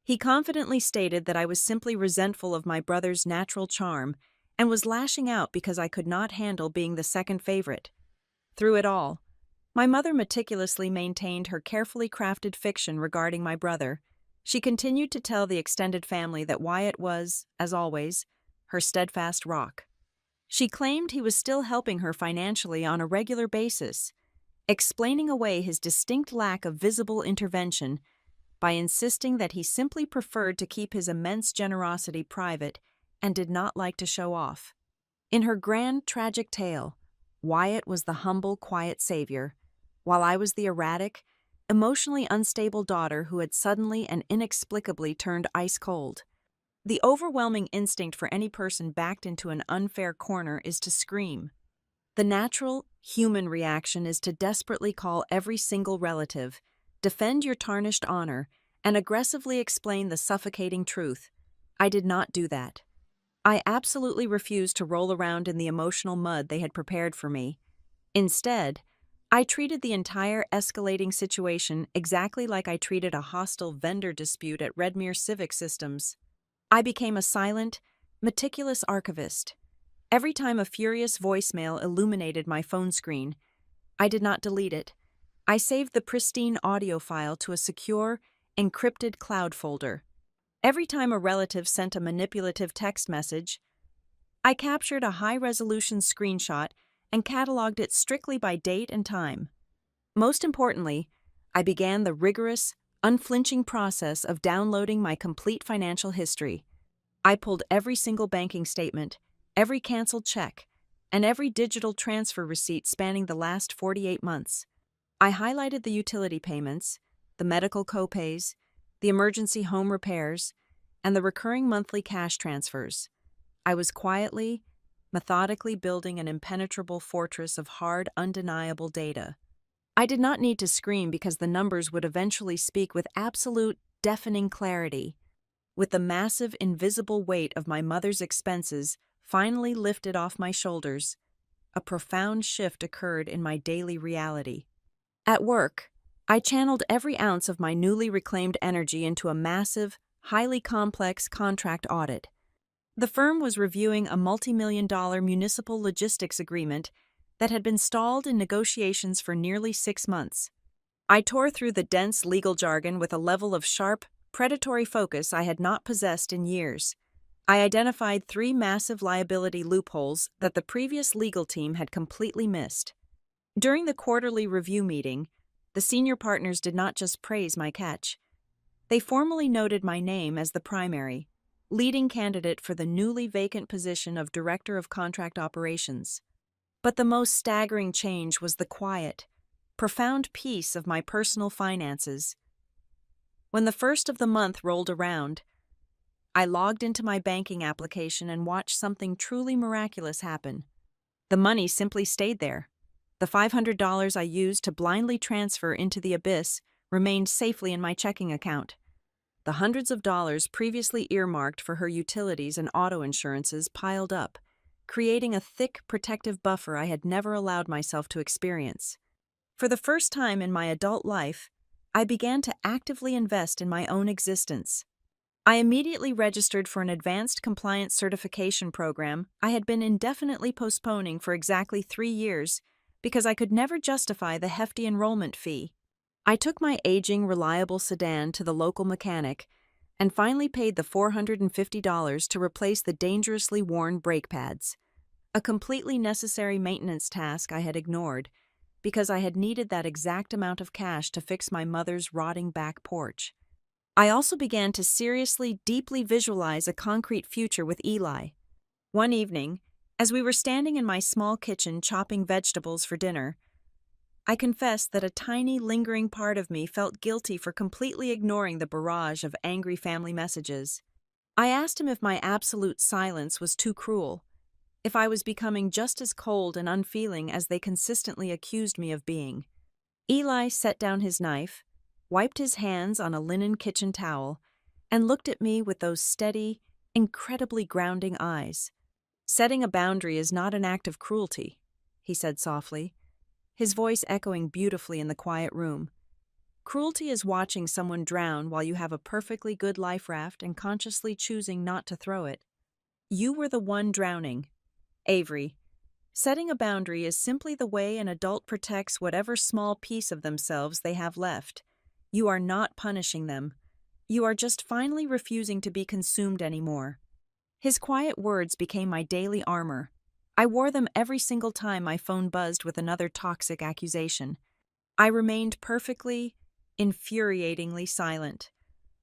A: He confidently stated that I was simply resentful of my brother's natural charm and was lashing out because I could not handle being the second favorite. Through it all, my mother meticulously maintained her carefully crafted fiction regarding my brother. She continued to tell the extended family that Wyatt was, as always, her steadfast rock. She claimed he was still helping her financially on a regular basis, explaining away his distinct lack of visible intervention by insisting that he simply preferred to keep his immense generosity private and did not like to show off. In her grand, tragic tale, Wyatt was the humble, quiet savior, while I was the erratic, emotionally unstable daughter who had suddenly and inexplicably turned ice cold. The overwhelming instinct for any person backed into an unfair corner is to scream. The natural, human reaction is to desperately call every single relative, defend your tarnished honor, and aggressively explain the suffocating truth. I did not do that. I absolutely refused to roll around in the emotional mud they had prepared for me. Instead, I treated the entire escalating situation exactly like I treated a hostile vendor dispute at Redmere Civic Systems. I became a silent, meticulous archivist. Every time a furious voicemail illuminated my phone screen, I did not delete it. I saved the pristine audio file to a secure, encrypted cloud folder. Every time a relative sent a manipulative text message, I captured a high-resolution screenshot and cataloged it strictly by date and time. Most importantly, I began the rigorous, unflinching process of downloading my complete financial history. I pulled every single banking statement, every canceled check, and every digital transfer receipt spanning the last 48 months. I highlighted the utility payments, the medical copays, the emergency home repairs, and the recurring monthly cash transfers. I was quietly, methodically building an impenetrable fortress of hard, undeniable data. I did not need to scream because the numbers would eventually speak with absolute, deafening clarity. With the massive, invisible weight of my mother's expenses finally lifted off my shoulders, a profound shift occurred in my daily reality. At work, I channeled every ounce of my newly reclaimed energy into a massive, highly complex contract audit. The firm was reviewing a multi-million-dollar municipal logistics agreement that had been stalled in negotiations for nearly 6 months. I tore through the dense legal jargon with a level of sharp, predatory focus I had not possessed in years. I identified 3 massive liability loopholes that the previous legal team had completely missed. During the quarterly review meeting, the senior partners did not just praise my catch. They formally noted my name as the primary, leading candidate for the newly vacant position of Director of Contract Operations. But the most staggering change was the quiet, profound peace of my personal finances. When the first of the month rolled around, I logged into my banking application and watched something truly miraculous happen. The money simply stayed there. The $500 I used to blindly transfer into the abyss remained safely in my checking account. The hundreds of dollars previously earmarked for her utilities and auto insurances piled up, creating a thick, protective buffer I had never allowed myself to experience. For the first time in my adult life, I began to actively invest in my own existence. I immediately registered for an advanced compliance certification program I had been indefinitely postponing for exactly 3 years because I could never justify the hefty enrollment fee. I took my aging, reliable sedan to the local mechanic and finally paid the $450 to replace the dangerously worn brake pads, a completely necessary maintenance task I had ignored because I had needed that exact amount of cash to fix my mother's rotting back porch. I also began to seriously, deeply visualize a concrete future with Eli. One evening, as we were standing in my small kitchen chopping vegetables for dinner, I confessed that a tiny, lingering part of me felt guilty for completely ignoring the barrage of angry family messages. I asked him if my absolute silence was too cruel, if I was becoming just as cold and unfeeling as they consistently accused me of being. Eli set down his knife, wiped his hands on a linen kitchen towel, and looked at me with those steady, incredibly grounding eyes. "Setting a boundary is not an act of cruelty," he said softly, his voice echoing beautifully in the quiet room. "Cruelty is watching someone drown while you have a perfectly good life raft and consciously choosing not to throw it. You were the one drowning. Avery, setting a boundary is simply the way an adult protects whatever small piece of themselves they have left. You are not punishing them. You are just finally refusing to be consumed anymore." His quiet words became my daily armor. I wore them every single time my phone buzzed with another toxic accusation. I remained perfectly, infuriatingly silent,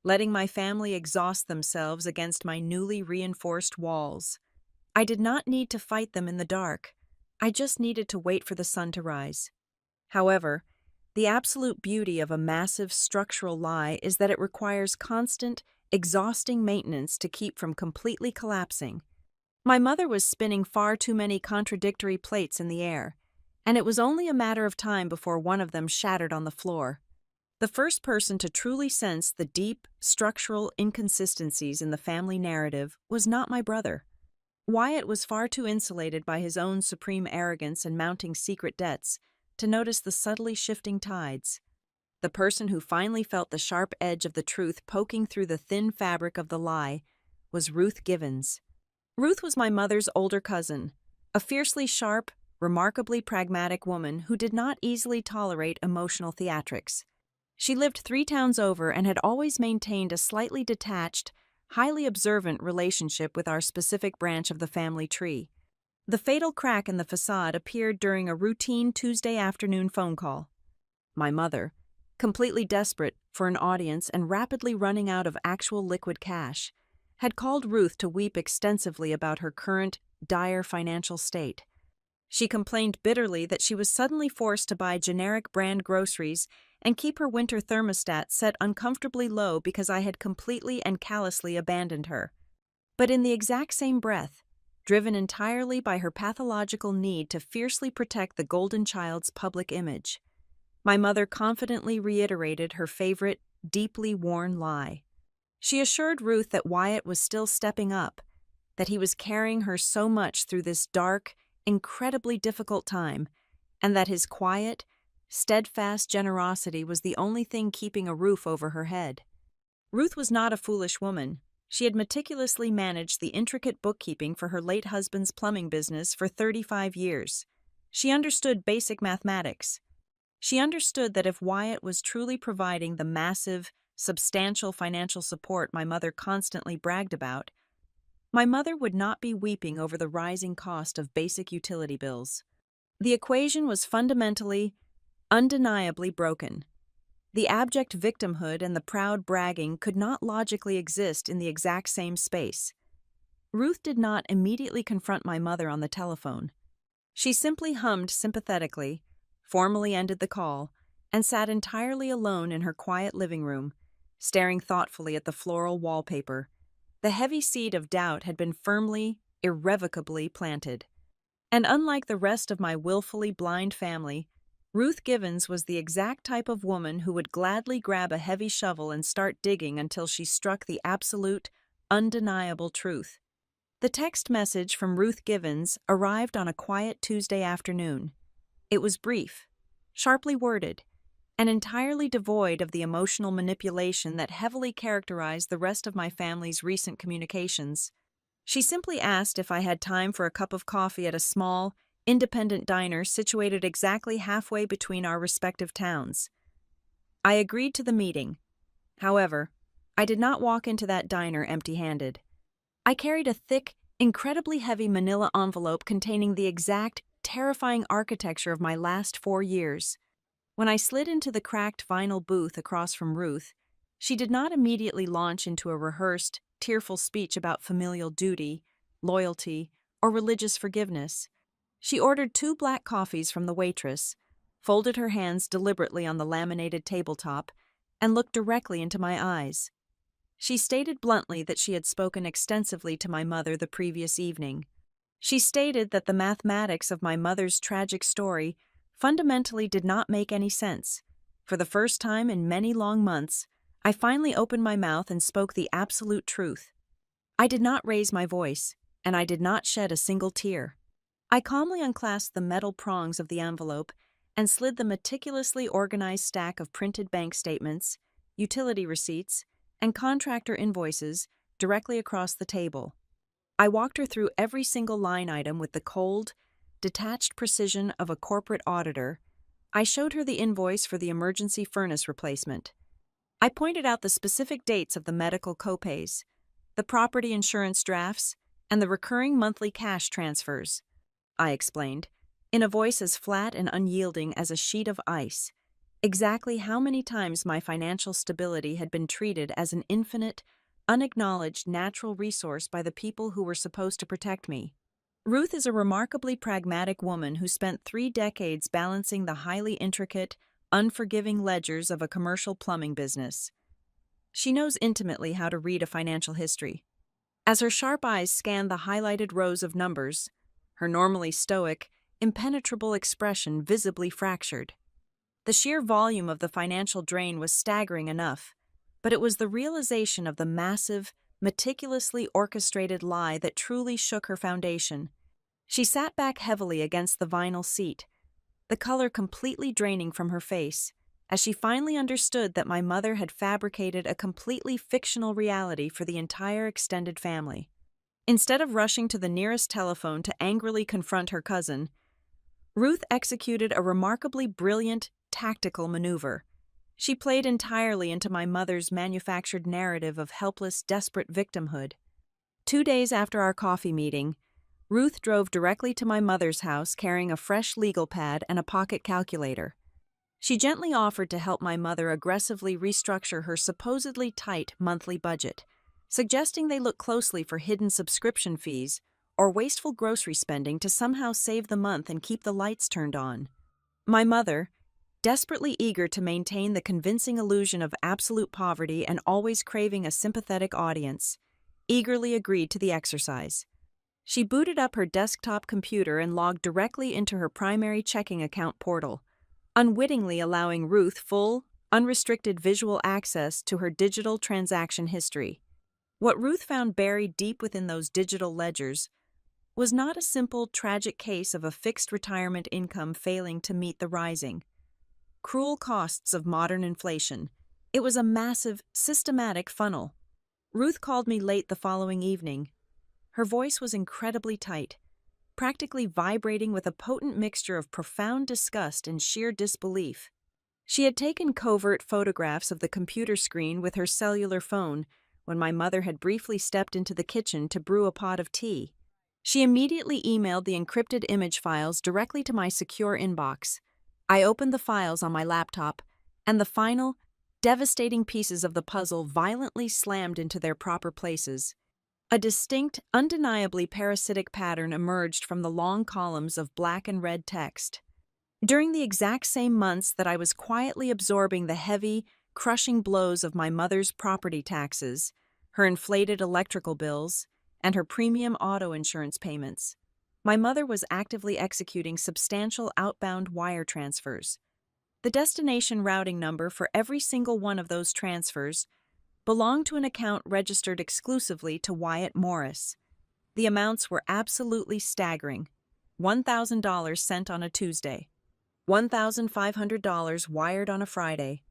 A: letting my family exhaust themselves against my newly reinforced walls. I did not need to fight them in the dark. I just needed to wait for the sun to rise. However, the absolute beauty of a massive structural lie is that it requires constant, exhausting maintenance to keep from completely collapsing. My mother was spinning far too many contradictory plates in the air, and it was only a matter of time before one of them shattered on the floor. The first person to truly sense the deep, structural inconsistencies in the family narrative was not my brother. Wyatt was far too insulated by his own supreme arrogance and mounting secret debts to notice the subtly shifting tides. The person who finally felt the sharp edge of the truth poking through the thin fabric of the lie was Ruth Givens. Ruth was my mother's older cousin, a fiercely sharp, remarkably pragmatic woman who did not easily tolerate emotional theatrics. She lived 3 towns over and had always maintained a slightly detached, highly observant relationship with our specific branch of the family tree. The fatal crack in the facade appeared during a routine Tuesday afternoon phone call. My mother, completely desperate for an audience and rapidly running out of actual liquid cash, had called Ruth to weep extensively about her current, dire financial state. She complained bitterly that she was suddenly forced to buy generic brand groceries and keep her winter thermostat set uncomfortably low because I had completely and callously abandoned her. But in the exact same breath, driven entirely by her pathological need to fiercely protect the golden child's public image, my mother confidently reiterated her favorite, deeply worn lie. She assured Ruth that Wyatt was still stepping up, that he was carrying her so much through this dark, incredibly difficult time, and that his quiet, steadfast generosity was the only thing keeping a roof over her head. Ruth was not a foolish woman. She had meticulously managed the intricate bookkeeping for her late husband's plumbing business for 35 years. She understood basic mathematics. She understood that if Wyatt was truly providing the massive, substantial financial support my mother constantly bragged about, my mother would not be weeping over the rising cost of basic utility bills. The equation was fundamentally, undeniably broken. The abject victimhood and the proud bragging could not logically exist in the exact same space. Ruth did not immediately confront my mother on the telephone. She simply hummed sympathetically, formally ended the call, and sat entirely alone in her quiet living room, staring thoughtfully at the floral wallpaper. The heavy seed of doubt had been firmly, irrevocably planted. And unlike the rest of my willfully blind family, Ruth Givens was the exact type of woman who would gladly grab a heavy shovel and start digging until she struck the absolute, undeniable truth. The text message from Ruth Givens arrived on a quiet Tuesday afternoon. It was brief, sharply worded, and entirely devoid of the emotional manipulation that heavily characterized the rest of my family's recent communications. She simply asked if I had time for a cup of coffee at a small, independent diner situated exactly halfway between our respective towns. I agreed to the meeting. However, I did not walk into that diner empty-handed. I carried a thick, incredibly heavy manila envelope containing the exact, terrifying architecture of my last 4 years. When I slid into the cracked vinyl booth across from Ruth, she did not immediately launch into a rehearsed, tearful speech about familial duty, loyalty, or religious forgiveness. She ordered 2 black coffees from the waitress, folded her hands deliberately on the laminated tabletop, and looked directly into my eyes. She stated bluntly that she had spoken extensively to my mother the previous evening. She stated that the mathematics of my mother's tragic story fundamentally did not make any sense. For the first time in many long months, I finally opened my mouth and spoke the absolute truth. I did not raise my voice, and I did not shed a single tear. I calmly unclasped the metal prongs of the envelope and slid the meticulously organized stack of printed bank statements, utility receipts, and contractor invoices directly across the table. I walked her through every single line item with the cold, detached precision of a corporate auditor. I showed her the invoice for the emergency furnace replacement. I pointed out the specific dates of the medical copays, the property insurance drafts, and the recurring monthly cash transfers. I explained, in a voice as flat and unyielding as a sheet of ice, exactly how many times my financial stability had been treated as an infinite, unacknowledged natural resource by the people who were supposed to protect me. Ruth is a remarkably pragmatic woman who spent 3 decades balancing the highly intricate, unforgiving ledgers of a commercial plumbing business. She knows intimately how to read a financial history. As her sharp eyes scanned the highlighted rows of numbers, her normally stoic, impenetrable expression visibly fractured. The sheer volume of the financial drain was staggering enough, but it was the realization of the massive, meticulously orchestrated lie that truly shook her foundation. She sat back heavily against the vinyl seat, the color completely draining from her face, as she finally understood that my mother had fabricated a completely fictional reality for the entire extended family. Instead of rushing to the nearest telephone to angrily confront her cousin, Ruth executed a remarkably brilliant, tactical maneuver. She played entirely into my mother's manufactured narrative of helpless, desperate victimhood. 2 days after our coffee meeting, Ruth drove directly to my mother's house carrying a fresh legal pad and a pocket calculator. She gently offered to help my mother aggressively restructure her supposedly tight monthly budget, suggesting they look closely for hidden subscription fees or wasteful grocery spending to somehow save the month and keep the lights turned on. My mother, desperately eager to maintain the convincing illusion of absolute poverty and always craving a sympathetic audience, eagerly agreed to the exercise. She booted up her desktop computer and logged directly into her primary checking account portal, unwittingly allowing Ruth full, unrestricted visual access to her digital transaction history. What Ruth found buried deep within those digital ledgers was not a simple, tragic case of a fixed retirement income failing to meet the rising, cruel costs of modern inflation. It was a massive, systematic funnel. Ruth called me late the following evening. Her voice was incredibly tight, practically vibrating with a potent mixture of profound disgust and sheer disbelief. She had taken covert photographs of the computer screen with her cellular phone when my mother had briefly stepped into the kitchen to brew a pot of tea. She immediately emailed the encrypted image files directly to my secure inbox. I opened the files on my laptop, and the final, devastating pieces of the puzzle violently slammed into their proper places. A distinct, undeniably parasitic pattern emerged from the long columns of black and red text. During the exact same months that I was quietly absorbing the heavy, crushing blows of my mother's property taxes, her inflated electrical bills, and her premium auto insurance payments, my mother was actively executing substantial outbound wire transfers. The destination routing number for every single one of those transfers belonged to an account registered exclusively to Wyatt Morris. The amounts were absolutely staggering. $1,000 sent on a Tuesday, $1,500 wired on a Friday.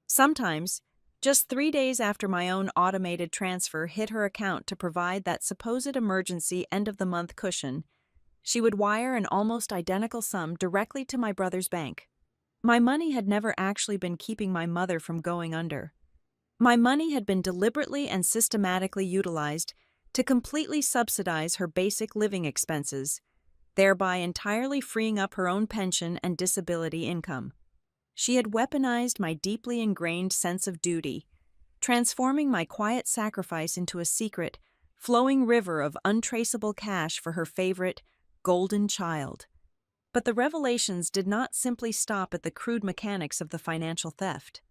A: Sometimes, just 3 days after my own automated transfer hit her account to provide that supposed emergency end-of-the-month cushion, she would wire an almost identical sum directly to my brother's bank. My money had never actually been keeping my mother from going under. My money had been deliberately and systematically utilized to completely subsidize her basic living expenses, thereby entirely freeing up her own pension and disability income. She had weaponized my deeply ingrained sense of duty, transforming my quiet sacrifice into a secret, flowing river of untraceable cash for her favorite, golden child. But the revelations did not simply stop at the crude mechanics of the financial theft.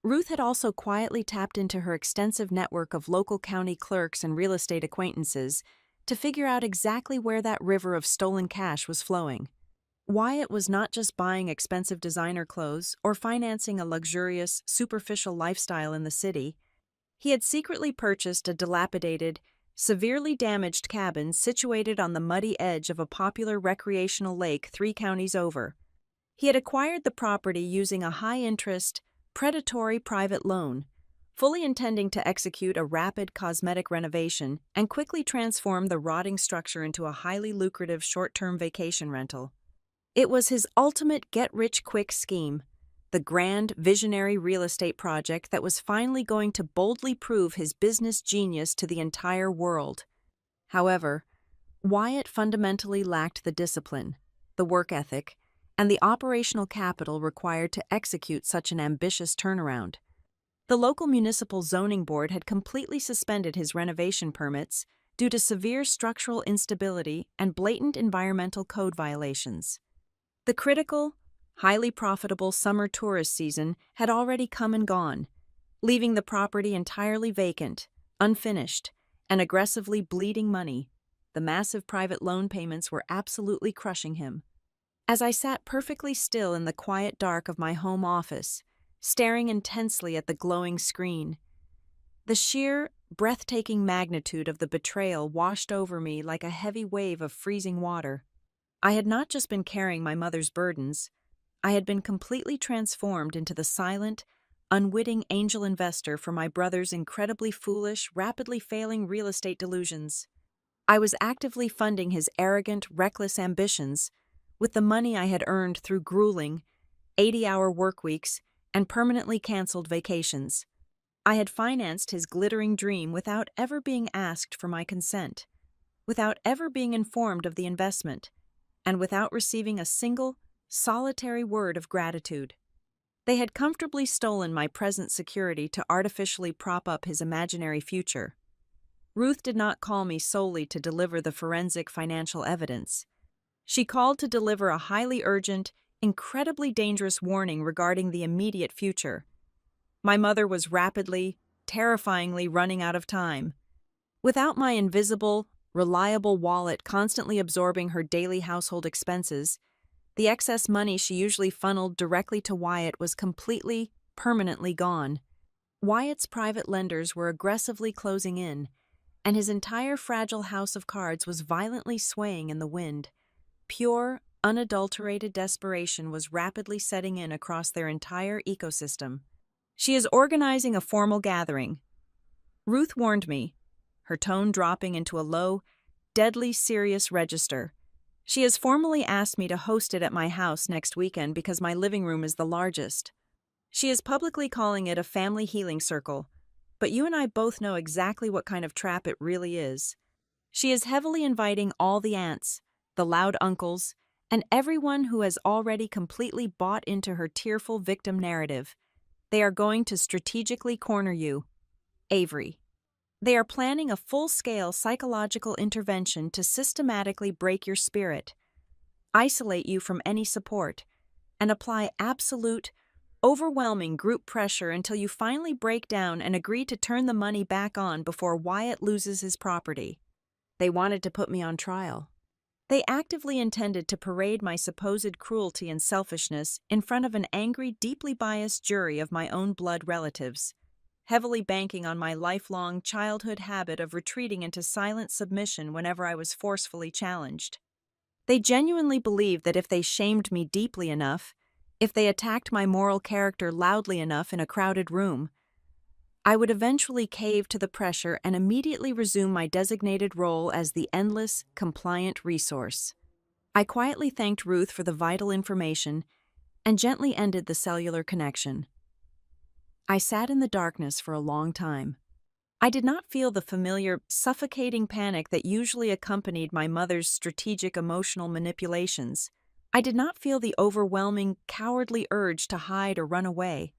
A: Ruth had also quietly tapped into her extensive network of local county clerks and real estate acquaintances to figure out exactly where that river of stolen cash was flowing. Wyatt was not just buying expensive designer clothes or financing a luxurious, superficial lifestyle in the city. He had secretly purchased a dilapidated, severely damaged cabin situated on the muddy edge of a popular recreational lake 3 counties over. He had acquired the property using a high-interest, predatory private loan, fully intending to execute a rapid cosmetic renovation and quickly transform the rotting structure into a highly lucrative short-term vacation rental. It was his ultimate get-rich-quick scheme, the grand, visionary real estate project that was finally going to boldly prove his business genius to the entire world. However, Wyatt fundamentally lacked the discipline, the work ethic, and the operational capital required to execute such an ambitious turnaround. The local municipal zoning board had completely suspended his renovation permits due to severe structural instability and blatant environmental code violations. The critical, highly profitable summer tourist season had already come and gone, leaving the property entirely vacant, unfinished, and aggressively bleeding money. The massive private loan payments were absolutely crushing him. As I sat perfectly still in the quiet dark of my home office, staring intensely at the glowing screen, the sheer, breathtaking magnitude of the betrayal washed over me like a heavy wave of freezing water. I had not just been carrying my mother's burdens, I had been completely transformed into the silent, unwitting angel investor for my brother's incredibly foolish, rapidly failing real estate delusions. I was actively funding his arrogant, reckless ambitions with the money I had earned through grueling, 80-hour work weeks and permanently canceled vacations. I had financed his glittering dream without ever being asked for my consent, without ever being informed of the investment, and without receiving a single, solitary word of gratitude. They had comfortably stolen my present security to artificially prop up his imaginary future. Ruth did not call me solely to deliver the forensic financial evidence. She called to deliver a highly urgent, incredibly dangerous warning regarding the immediate future. My mother was rapidly, terrifyingly running out of time. Without my invisible, reliable wallet constantly absorbing her daily household expenses, the excess money she usually funneled directly to Wyatt was completely, permanently gone. Wyatt's private lenders were aggressively closing in, and his entire fragile house of cards was violently swaying in the wind. Pure, unadulterated desperation was rapidly setting in across their entire ecosystem. "She is organizing a formal gathering," Ruth warned me, her tone dropping into a low, deadly serious register. "She has formally asked me to host it at my house next weekend because my living room is the largest. She is publicly calling it a family healing circle, but you and I both know exactly what kind of trap it really is. She is heavily inviting all the aunts, the loud uncles, and everyone who has already completely bought into her tearful victim narrative. They are going to strategically corner you, Avery. They are planning a full-scale psychological intervention to systematically break your spirit, isolate you from any support, and apply absolute, overwhelming group pressure until you finally break down and agree to turn the money back on before Wyatt loses his property." They wanted to put me on trial. They actively intended to parade my supposed cruelty and selfishness in front of an angry, deeply biased jury of my own blood relatives, heavily banking on my lifelong childhood habit of retreating into silent submission whenever I was forcefully challenged. They genuinely believed that if they shamed me deeply enough, If they attacked my moral character loudly enough in a crowded room, I would eventually cave to the pressure and immediately resume my designated role as the endless, compliant resource. I quietly thanked Ruth for the vital information and gently ended the cellular connection. I sat in the darkness for a long time. I did not feel the familiar, suffocating panic that usually accompanied my mother's strategic emotional manipulations. I did not feel the overwhelming, cowardly urge to hide or run away.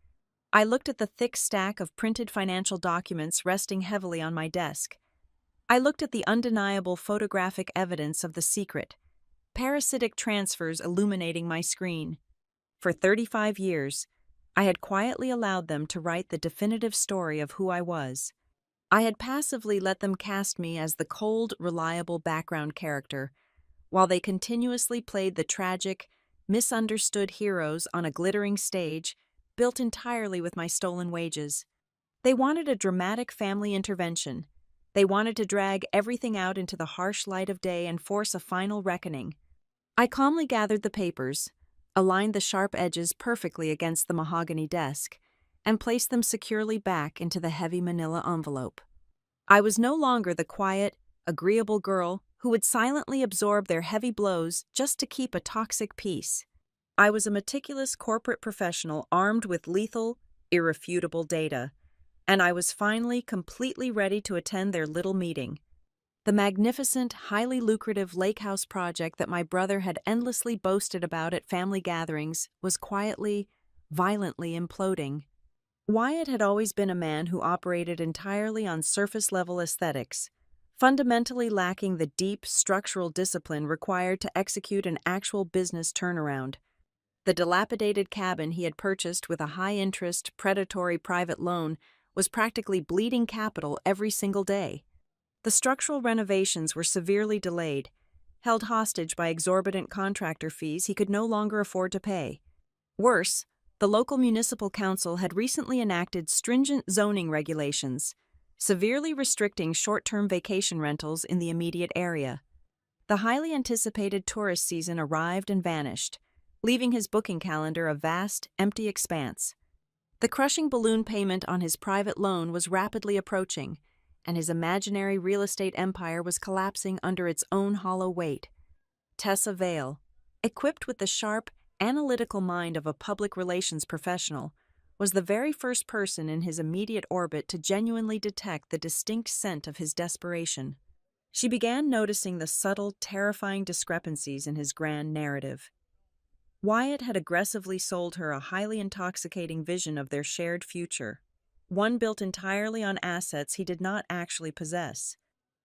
A: I looked at the thick stack of printed financial documents resting heavily on my desk. I looked at the undeniable photographic evidence of the secret, parasitic transfers illuminating my screen. For 35 years, I had quietly allowed them to write the definitive story of who I was. I had passively let them cast me as the cold, reliable background character, while they continuously played the tragic, misunderstood heroes on a glittering stage built entirely with my stolen wages. They wanted a dramatic family intervention. They wanted to drag everything out into the harsh light of day and force a final reckoning. I calmly gathered the papers, aligned the sharp edges perfectly against the mahogany desk, and placed them securely back into the heavy manila envelope. I was no longer the quiet, agreeable girl who would silently absorb their heavy blows just to keep a toxic peace. I was a meticulous corporate professional armed with lethal, irrefutable data, and I was finally completely ready to attend their little meeting. The magnificent, highly lucrative lake house project that my brother had endlessly boasted about at family gatherings was quietly, violently imploding. Wyatt had always been a man who operated entirely on surface-level aesthetics, fundamentally lacking the deep, structural discipline required to execute an actual business turnaround. The dilapidated cabin he had purchased with a high-interest, predatory private loan was practically bleeding capital every single day. The structural renovations were severely delayed, held hostage by exorbitant contractor fees he could no longer afford to pay. Worse, the local municipal council had recently enacted stringent zoning regulations, severely restricting short-term vacation rentals in the immediate area. The highly anticipated tourist season arrived and vanished, leaving his booking calendar a vast, empty expanse. The crushing balloon payment on his private loan was rapidly approaching, and his imaginary real estate empire was collapsing under its own hollow weight. Tessa Vale, equipped with the sharp, analytical mind of a public relations professional, was the very first person in his immediate orbit to genuinely detect the distinct scent of his desperation. She began noticing the subtle, terrifying discrepancies in his grand narrative. Wyatt had aggressively sold her a highly intoxicating vision of their shared future, one built entirely on assets he did not actually possess.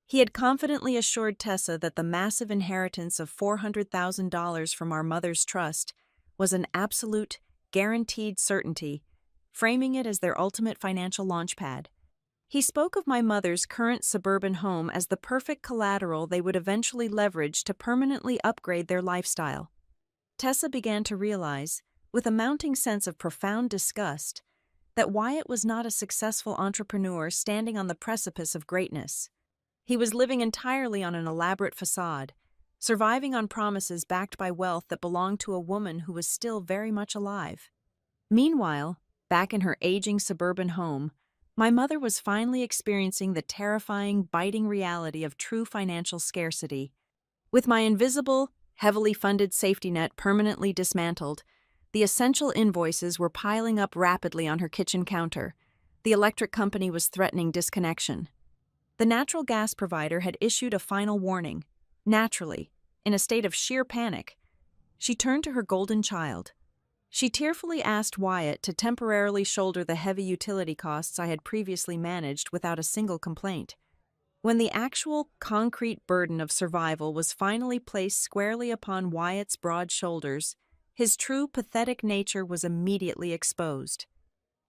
A: He had confidently assured Tessa that the massive inheritance of $400,000 from our mother's trust was an absolute, guaranteed certainty, framing it as their ultimate financial launchpad. He spoke of my mother's current suburban home as the perfect collateral they would eventually leverage to permanently upgrade their lifestyle. Tessa began to realize, with a mounting sense of profound disgust, that Wyatt was not a successful entrepreneur standing on the precipice of greatness. He was living entirely on an elaborate facade, surviving on promises backed by wealth that belonged to a woman who was still very much alive. Meanwhile, back in her aging suburban home, my mother was finally experiencing the terrifying, biting reality of true financial scarcity. With my invisible, heavily funded safety net permanently dismantled, the essential invoices were piling up rapidly on her kitchen counter. The electric company was threatening disconnection. The natural gas provider had issued a final warning. Naturally, in a state of sheer panic, she turned to her golden child. She tearfully asked Wyatt to temporarily shoulder the heavy utility costs I had previously managed without a single complaint. When the actual, concrete burden of survival was finally placed squarely upon Wyatt's broad shoulders, his true pathetic nature was immediately exposed.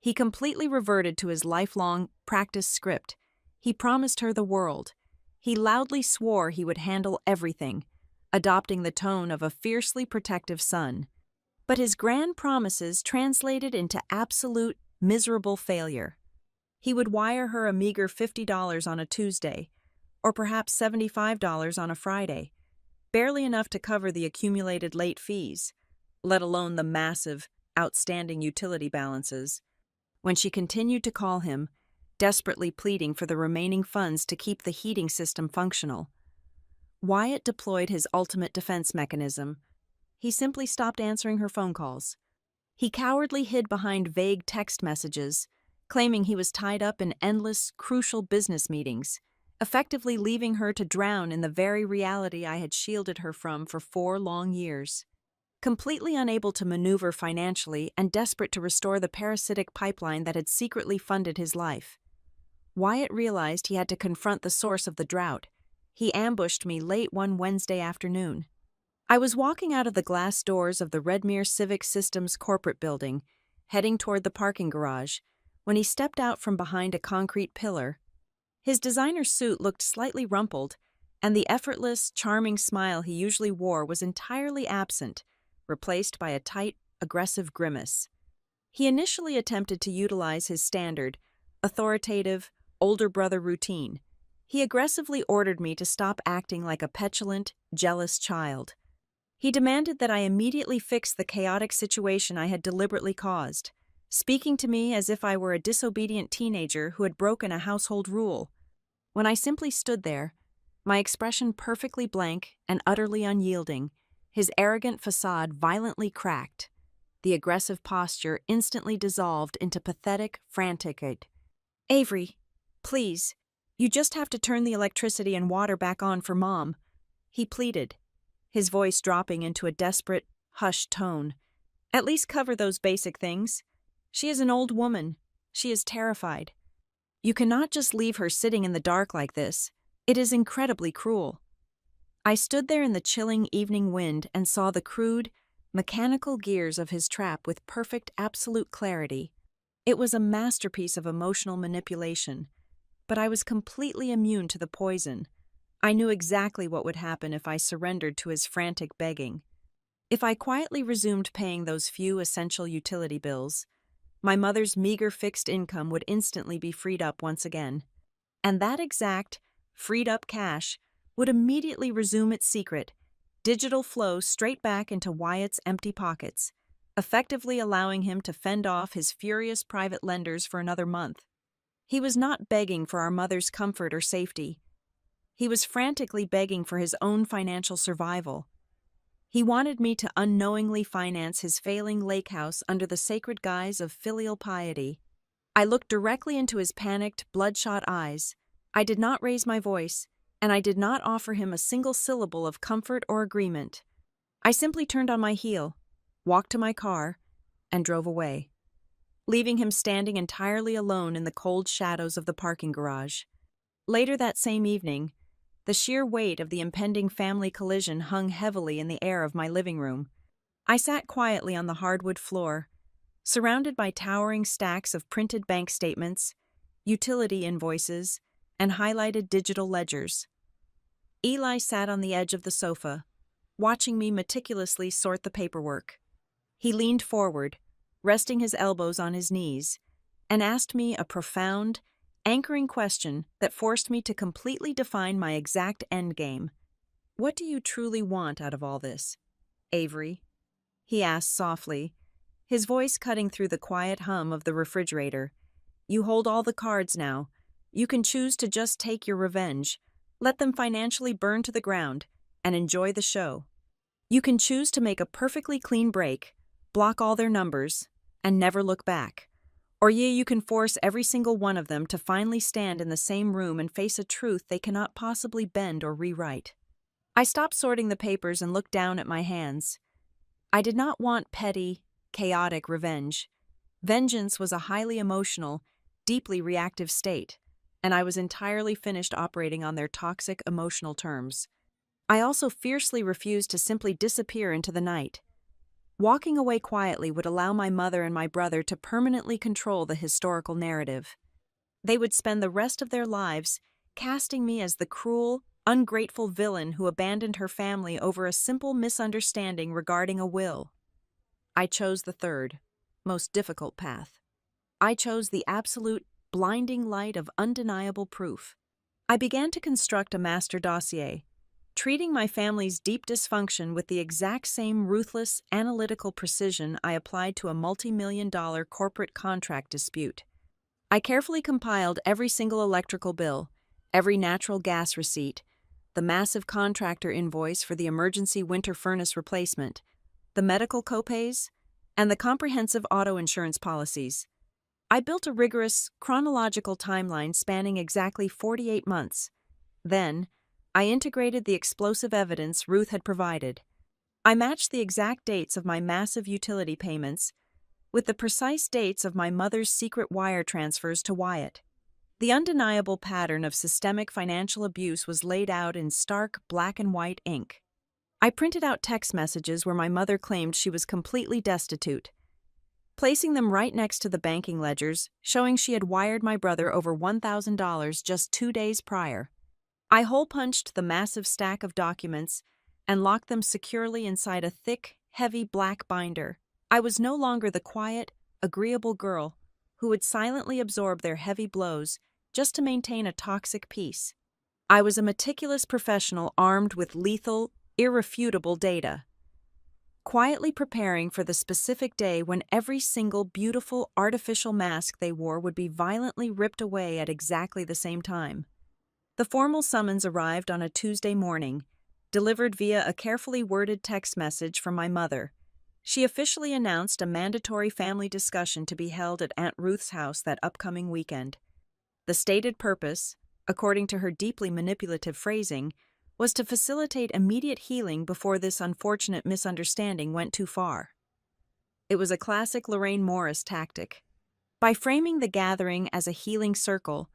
A: He completely reverted to his lifelong, practiced script. He promised her the world. He loudly swore he would handle everything, adopting the tone of a fiercely protective son. But his grand promises translated into absolute, miserable failure. He would wire her a meager $50 on a Tuesday, or perhaps $75 on a Friday, barely enough to cover the accumulated late fees, let alone the massive, outstanding utility balances. When she continued to call him, desperately pleading for the remaining funds to keep the heating system functional, Wyatt deployed his ultimate defense mechanism. He simply stopped answering her phone calls. He cowardly hid behind vague text messages, claiming he was tied up in endless, crucial business meetings, effectively leaving her to drown in the very reality I had shielded her from for 4 long years. Completely unable to maneuver financially and desperate to restore the parasitic pipeline that had secretly funded his life, Wyatt realized he had to confront the source of the drought. He ambushed me late one Wednesday afternoon. I was walking out of the glass doors of the Redmere Civic Systems corporate building, heading toward the parking garage, when he stepped out from behind a concrete pillar. His designer suit looked slightly rumpled, and the effortless, charming smile he usually wore was entirely absent, replaced by a tight, aggressive grimace. He initially attempted to utilize his standard, authoritative, older brother routine. He aggressively ordered me to stop acting like a petulant, jealous child. He demanded that I immediately fix the chaotic situation I had deliberately caused, speaking to me as if I were a disobedient teenager who had broken a household rule. When I simply stood there, my expression perfectly blank and utterly unyielding, his arrogant facade violently cracked. The aggressive posture instantly dissolved into pathetic, frantic. "Avery, please, you just have to turn the electricity and water back on for Mom," he pleaded, his voice dropping into a desperate, hushed tone. "At least cover those basic things. She is an old woman. She is terrified. You cannot just leave her sitting in the dark like this. It is incredibly cruel." I stood there in the chilling evening wind and saw the crude, mechanical gears of his trap with perfect, absolute clarity. It was a masterpiece of emotional manipulation, but I was completely immune to the poison. I knew exactly what would happen if I surrendered to his frantic begging. If I quietly resumed paying those few essential utility bills, my mother's meager fixed income would instantly be freed up once again. And that exact, freed-up cash would immediately resume its secret, digital flow straight back into Wyatt's empty pockets, effectively allowing him to fend off his furious private lenders for another month. He was not begging for our mother's comfort or safety. He was frantically begging for his own financial survival. He wanted me to unknowingly finance his failing lake house under the sacred guise of filial piety. I looked directly into his panicked, bloodshot eyes. I did not raise my voice, and I did not offer him a single syllable of comfort or agreement. I simply turned on my heel, walked to my car, and drove away, leaving him standing entirely alone in the cold shadows of the parking garage. Later that same evening, the sheer weight of the impending family collision hung heavily in the air of my living room. I sat quietly on the hardwood floor, surrounded by towering stacks of printed bank statements, utility invoices, and highlighted digital ledgers. Eli sat on the edge of the sofa, watching me meticulously sort the paperwork. He leaned forward, resting his elbows on his knees, and asked me a profound, anchoring question that forced me to completely define my exact endgame. "What do you truly want out of all this, Avery?" he asked softly, his voice cutting through the quiet hum of the refrigerator. "You hold all the cards now. You can choose to just take your revenge, let them financially burn to the ground, and enjoy the show. You can choose to make a perfectly clean break, block all their numbers, and never look back. Or you can force every single one of them to finally stand in the same room and face a truth they cannot possibly bend or rewrite." I stopped sorting the papers and looked down at my hands. I did not want petty, chaotic revenge. Vengeance was a highly emotional, deeply reactive state, and I was entirely finished operating on their toxic emotional terms. I also fiercely refused to simply disappear into the night. Walking away quietly would allow my mother and my brother to permanently control the historical narrative. They would spend the rest of their lives casting me as the cruel, ungrateful villain who abandoned her family over a simple misunderstanding regarding a will. I chose the third, most difficult path. I chose the absolute, blinding light of undeniable proof. I began to construct a master dossier, treating my family's deep dysfunction with the exact same ruthless, analytical precision I applied to a multi-million-dollar corporate contract dispute. I carefully compiled every single electrical bill, every natural gas receipt, the massive contractor invoice for the emergency winter furnace replacement, the medical copays, and the comprehensive auto insurance policies. I built a rigorous, chronological timeline spanning exactly 48 months. Then, I integrated the explosive evidence Ruth had provided. I matched the exact dates of my massive utility payments with the precise dates of my mother's secret wire transfers to Wyatt. The undeniable pattern of systemic financial abuse was laid out in stark black and white ink. I printed out text messages where my mother claimed she was completely destitute, placing them right next to the banking ledgers showing she had wired my brother over $1,000 just 2 days prior. I hole-punched the massive stack of documents and locked them securely inside a thick, heavy black binder. I was no longer the quiet, agreeable girl who would silently absorb their heavy blows just to maintain a toxic peace. I was a meticulous professional armed with lethal, irrefutable data, quietly preparing for the specific day when every single beautiful artificial mask they wore would be violently ripped away at exactly the same time. The formal summons arrived on a Tuesday morning, delivered via a carefully worded text message from my mother. She officially announced a mandatory family discussion to be held at Aunt Ruth's house that upcoming weekend. The stated purpose, according to her deeply manipulative phrasing, was to facilitate immediate healing before this unfortunate misunderstanding went too far. It was a classic Lorraine Morris tactic. By framing the gathering as a healing circle,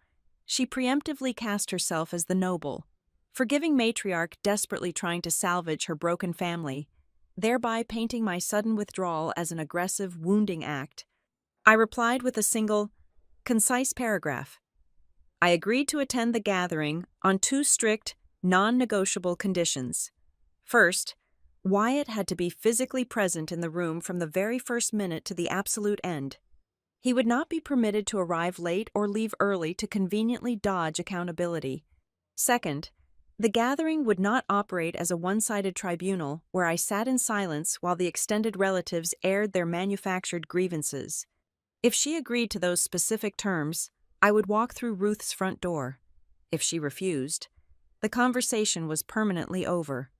A: she preemptively cast herself as the noble, forgiving matriarch desperately trying to salvage her broken family, thereby painting my sudden withdrawal as an aggressive, wounding act. I replied with a single, concise paragraph. I agreed to attend the gathering on 2 strict, non-negotiable conditions. First, Wyatt had to be physically present in the room from the very first minute to the absolute end. He would not be permitted to arrive late or leave early to conveniently dodge accountability. Second, the gathering would not operate as a one-sided tribunal where I sat in silence while the extended relatives aired their manufactured grievances. If she agreed to those specific terms, I would walk through Ruth's front door. If she refused, the conversation was permanently over.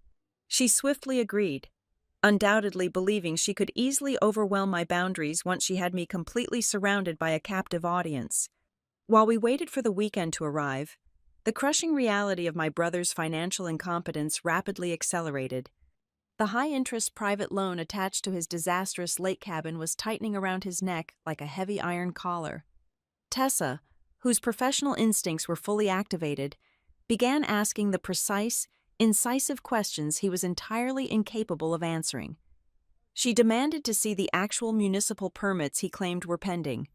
A: She swiftly agreed, undoubtedly believing she could easily overwhelm my boundaries once she had me completely surrounded by a captive audience. While we waited for the weekend to arrive, the crushing reality of my brother's financial incompetence rapidly accelerated. The high-interest private loan attached to his disastrous lake cabin was tightening around his neck like a heavy iron collar. Tessa, whose professional instincts were fully activated, began asking the precise, incisive questions he was entirely incapable of answering. She demanded to see the actual municipal permits he claimed were pending.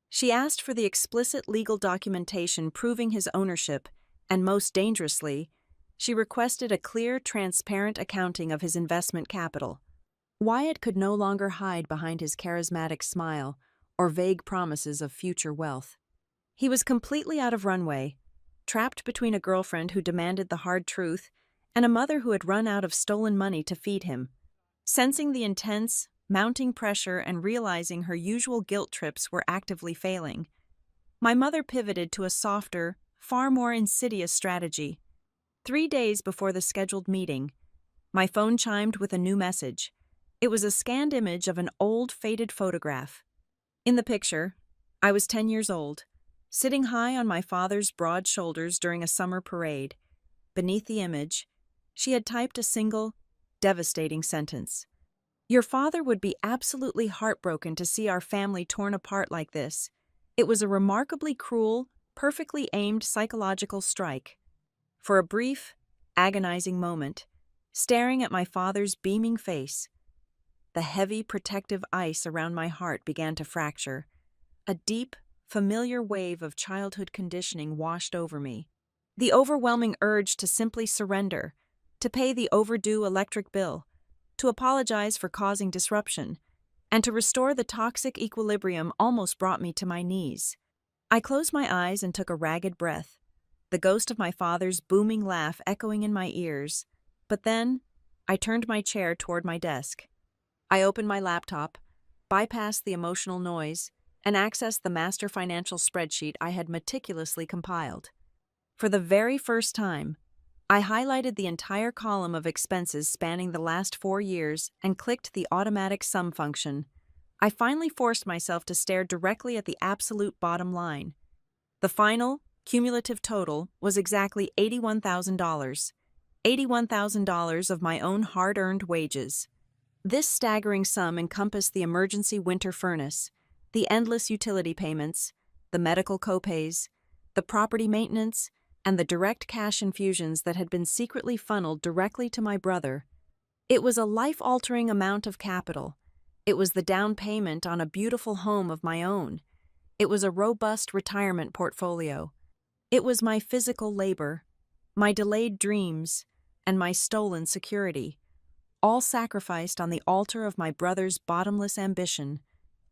A: She asked for the explicit legal documentation proving his ownership, and most dangerously, she requested a clear, transparent accounting of his investment capital. Wyatt could no longer hide behind his charismatic smile or vague promises of future wealth. He was completely out of runway, trapped between a girlfriend who demanded the hard truth and a mother who had run out of stolen money to feed him. Sensing the intense, mounting pressure and realizing her usual guilt trips were actively failing, my mother pivoted to a softer, far more insidious strategy. 3 days before the scheduled meeting, my phone chimed with a new message. It was a scanned image of an old, faded photograph. In the picture, I was 10 years old, sitting high on my father's broad shoulders during a summer parade. Beneath the image, she had typed a single, devastating sentence. Your father would be absolutely heartbroken to see our family torn apart like this. It was a remarkably cruel, perfectly aimed psychological strike. For a brief, agonizing moment, staring at my father's beaming face, the heavy protective ice around my heart began to fracture. A deep, familiar wave of childhood conditioning washed over me. The overwhelming urge to simply surrender, to pay the overdue electric bill, to apologize for causing disruption, and to restore the toxic equilibrium almost brought me to my knees. I closed my eyes and took a ragged breath, the ghost of my father's booming laugh echoing in my ears. But then, I turned my chair toward my desk. I opened my laptop, bypassed the emotional noise, and accessed the master financial spreadsheet I had meticulously compiled. For the very first time, I highlighted the entire column of expenses spanning the last 4 years and clicked the automatic sum function. I finally forced myself to stare directly at the absolute bottom line. The final, cumulative total was exactly $81,000. $81,000 of my own hard-earned wages. This staggering sum encompassed the emergency winter furnace, the endless utility payments, the medical copays, the property maintenance, and the direct cash infusions that had been secretly funneled directly to my brother. It was a life-altering amount of capital. It was the down payment on a beautiful home of my own. It was a robust retirement portfolio. It was my physical labor, my delayed dreams, and my stolen security, all sacrificed on the altar of my brother's bottomless ambition.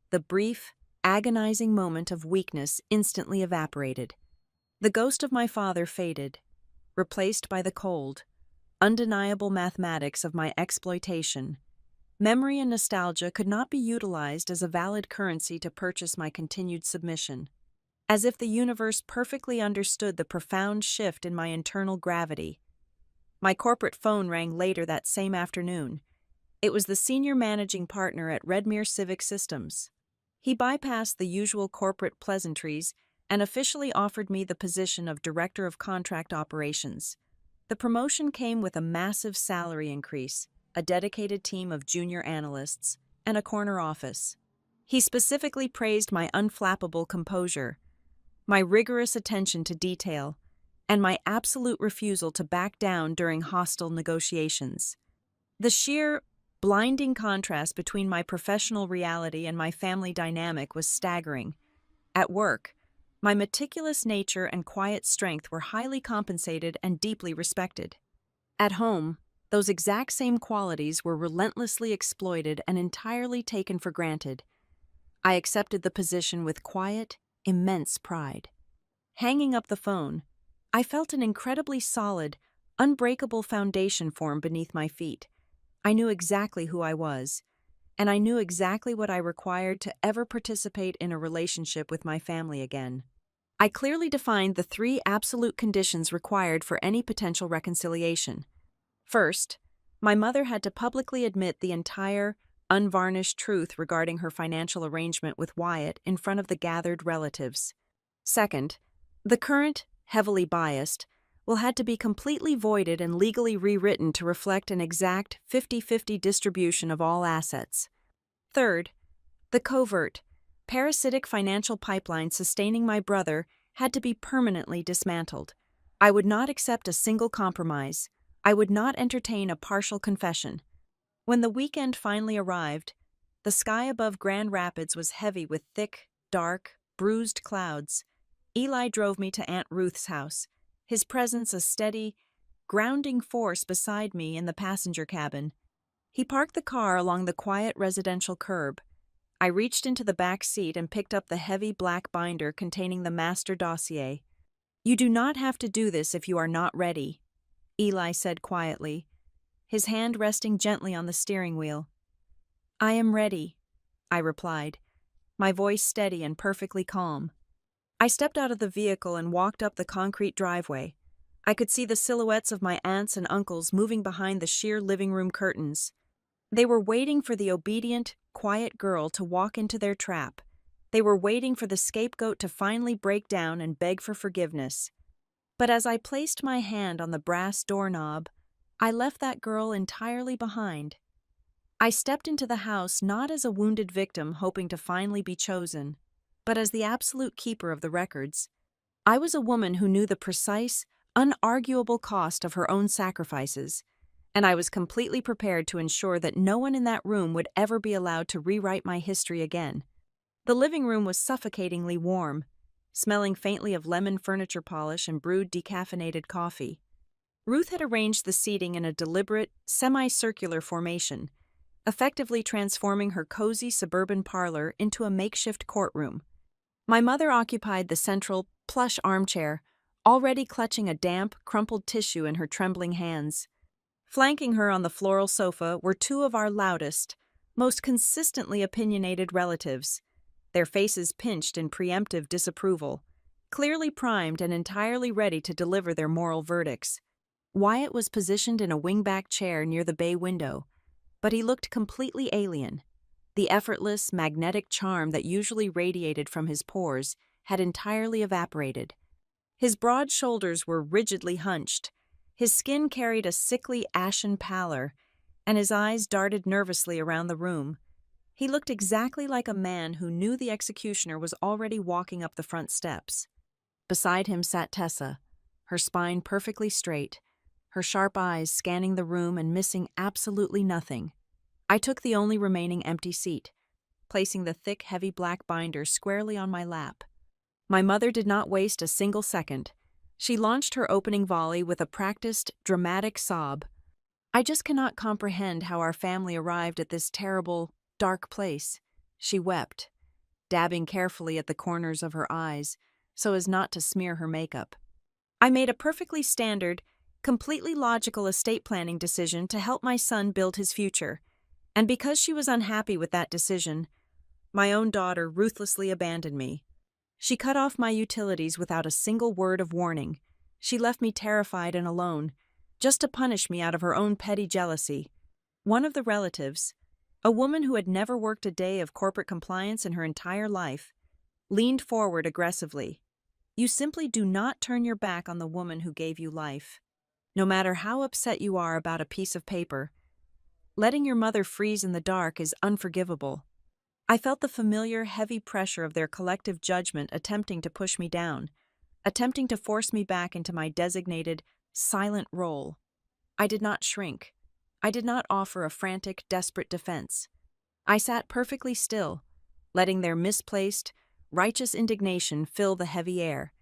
A: The brief, agonizing moment of weakness instantly evaporated. The ghost of my father faded, replaced by the cold, undeniable mathematics of my exploitation. Memory and nostalgia could not be utilized as a valid currency to purchase my continued submission. As if the universe perfectly understood the profound shift in my internal gravity. My corporate phone rang later that same afternoon. It was the senior managing partner at Redmere Civic Systems. He bypassed the usual corporate pleasantries and officially offered me the position of Director of Contract Operations. The promotion came with a massive salary increase, a dedicated team of junior analysts, and a corner office. He specifically praised my unflappable composure, my rigorous attention to detail, and my absolute refusal to back down during hostile negotiations. The sheer, blinding contrast between my professional reality and my family dynamic was staggering. At work, my meticulous nature and quiet strength were highly compensated and deeply respected. At home, those exact same qualities were relentlessly exploited and entirely taken for granted. I accepted the position with quiet, immense pride. Hanging up the phone, I felt an incredibly solid, unbreakable foundation form beneath my feet. I knew exactly who I was, and I knew exactly what I required to ever participate in a relationship with my family again. I clearly defined the 3 absolute conditions required for any potential reconciliation. First, my mother had to publicly admit the entire, unvarnished truth regarding her financial arrangement with Wyatt in front of the gathered relatives. Second, the current, heavily biased, will had to be completely voided and legally rewritten to reflect an exact 50-50 distribution of all assets. Third, the covert, parasitic financial pipeline sustaining my brother had to be permanently dismantled. I would not accept a single compromise. I would not entertain a partial confession. When the weekend finally arrived, the sky above Grand Rapids was heavy with thick, dark, bruised clouds. Eli drove me to Aunt Ruth's house, his presence a steady, grounding force beside me in the passenger cabin. He parked the car along the quiet residential curb. I reached into the back seat and picked up the heavy black binder containing the master dossier. "You do not have to do this if you are not ready," Eli said quietly, his hand resting gently on the steering wheel. "I am ready," I replied, my voice steady and perfectly calm. I stepped out of the vehicle and walked up the concrete driveway. I could see the silhouettes of my aunts and uncles moving behind the sheer living room curtains. They were waiting for the obedient, quiet girl to walk into their trap. They were waiting for the scapegoat to finally break down and beg for forgiveness. But as I placed my hand on the brass doorknob, I left that girl entirely behind. I stepped into the house not as a wounded victim hoping to finally be chosen, but as the absolute keeper of the records. I was a woman who knew the precise, unarguable cost of her own sacrifices, and I was completely prepared to ensure that no one in that room would ever be allowed to rewrite my history again. The living room was suffocatingly warm, smelling faintly of lemon furniture polish and brewed decaffeinated coffee. Ruth had arranged the seating in a deliberate, semicircular formation, effectively transforming her cozy suburban parlor into a makeshift courtroom. My mother occupied the central, plush armchair, already clutching a damp, crumpled tissue in her trembling hands. Flanking her on the floral sofa were two of our loudest, most consistently opinionated relatives, their faces pinched in preemptive disapproval, clearly primed and entirely ready to deliver their moral verdicts. Wyatt was positioned in a wingback chair near the bay window, but he looked completely alien. The effortless, magnetic charm that usually radiated from his pores had entirely evaporated. His broad shoulders were rigidly hunched, his skin carried a sickly ashen pallor, and his eyes darted nervously around the room. He looked exactly like a man who knew the executioner was already walking up the front steps. Beside him sat Tessa, her spine perfectly straight, her sharp eyes scanning the room and missing absolutely nothing. I took the only remaining empty seat, placing the thick, heavy black binder squarely on my lap. My mother did not waste a single second. She launched her opening volley with a practiced, dramatic sob. "I just cannot comprehend how our family arrived at this terrible, dark place," she wept, dabbing carefully at the corners of her eyes so as not to smear her makeup. "I made a perfectly standard, completely logical estate planning decision to help my son build his future, and because she was unhappy with that decision, my own daughter ruthlessly abandoned me. She cut off my utilities without a single word of warning. She left me terrified and alone, just to punish me out of her own petty jealousy." One of the relatives, a woman who had never worked a day of corporate compliance in her entire life, leaned forward aggressively. "You simply do not turn your back on the woman who gave you life. No matter how upset you are about a piece of paper, letting your mother freeze in the dark is unforgivable." I felt the familiar, heavy pressure of their collective judgment attempting to push me down, attempting to force me back into my designated, silent role. I did not shrink. I did not offer a frantic, desperate defense. I sat perfectly still, letting their misplaced, righteous indignation fill the heavy air.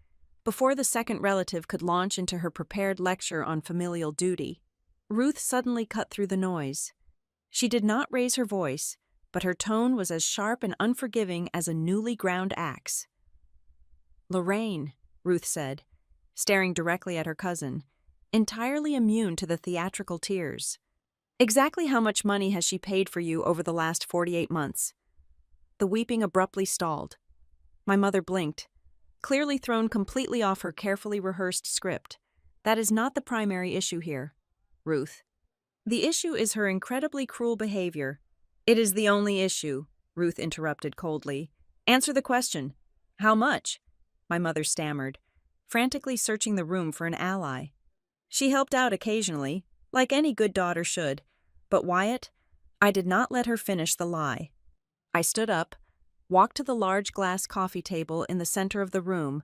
A: Before the second relative could launch into her prepared lecture on familial duty, Ruth suddenly cut through the noise. She did not raise her voice, but her tone was as sharp and unforgiving as a newly ground axe. "Lorraine," Ruth said, staring directly at her cousin, entirely immune to the theatrical tears. "Exactly how much money has she paid for you over the last 48 months?" The weeping abruptly stalled. My mother blinked, clearly thrown completely off her carefully rehearsed script. "That is not the primary issue here, Ruth. The issue is her incredibly cruel behavior." "It is the only issue," Ruth interrupted coldly. "Answer the question. How much?" My mother stammered, frantically searching the room for an ally. She helped out occasionally, like any good daughter should, but Wyatt, I did not let her finish the lie. I stood up, walked to the large glass coffee table in the center of the room,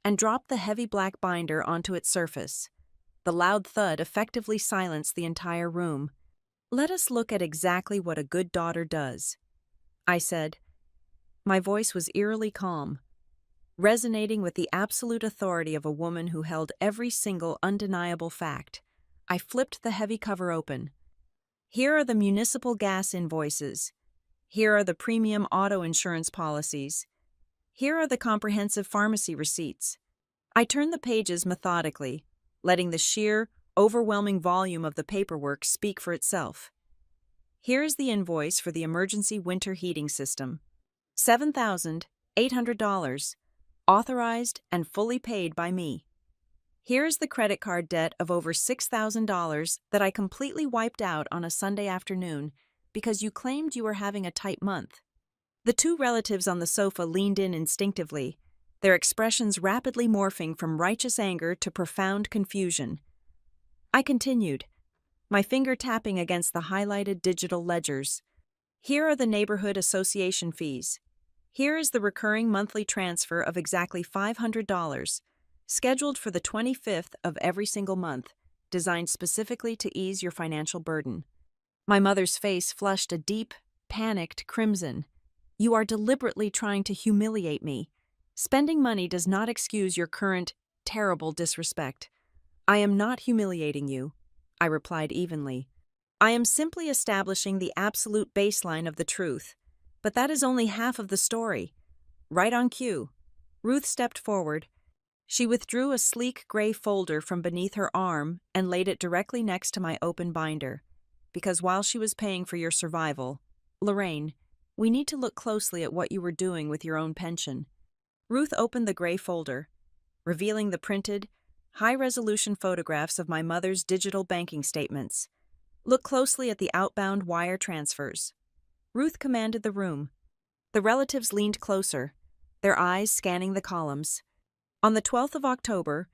A: and dropped the heavy black binder onto its surface. The loud thud effectively silenced the entire room. "Let us look at exactly what a good daughter does," I said. My voice was eerily calm, resonating with the absolute authority of a woman who held every single undeniable fact. I flipped the heavy cover open. "Here are the municipal gas invoices. Here are the premium auto insurance policies. Here are the comprehensive pharmacy receipts." I turned the pages methodically, letting the sheer, overwhelming volume of the paperwork speak for itself. Here is the invoice for the emergency winter heating system. $7,800, authorized and fully paid by me. Here is the credit card debt of over $6,000 that I completely wiped out on a Sunday afternoon because you claimed you were having a tight month. The two relatives on the sofa leaned in instinctively, their expressions rapidly morphing from righteous anger to profound confusion. I continued, my finger tapping against the highlighted digital ledgers. Here are the neighborhood association fees. Here is the recurring monthly transfer of exactly $500, scheduled for the 25th of every single month, designed specifically to ease your financial burden. My mother's face flushed a deep, panicked crimson. "You are deliberately trying to humiliate me. Spending money does not excuse your current, terrible disrespect." "I am not humiliating you," I replied evenly. "I am simply establishing the absolute baseline of the truth. But that is only half of the story." Right on cue, Ruth stepped forward, She withdrew a sleek gray folder from beneath her arm and laid it directly next to my open binder. Because while she was paying for your survival, Lorraine, we need to look closely at what you were doing with your own pension. Ruth opened the gray folder, revealing the printed, high-resolution photographs of my mother's digital banking statements. Look closely at the outbound wire transfers. Ruth commanded the room. The relatives leaned closer, their eyes scanning the columns. On the 12th of October,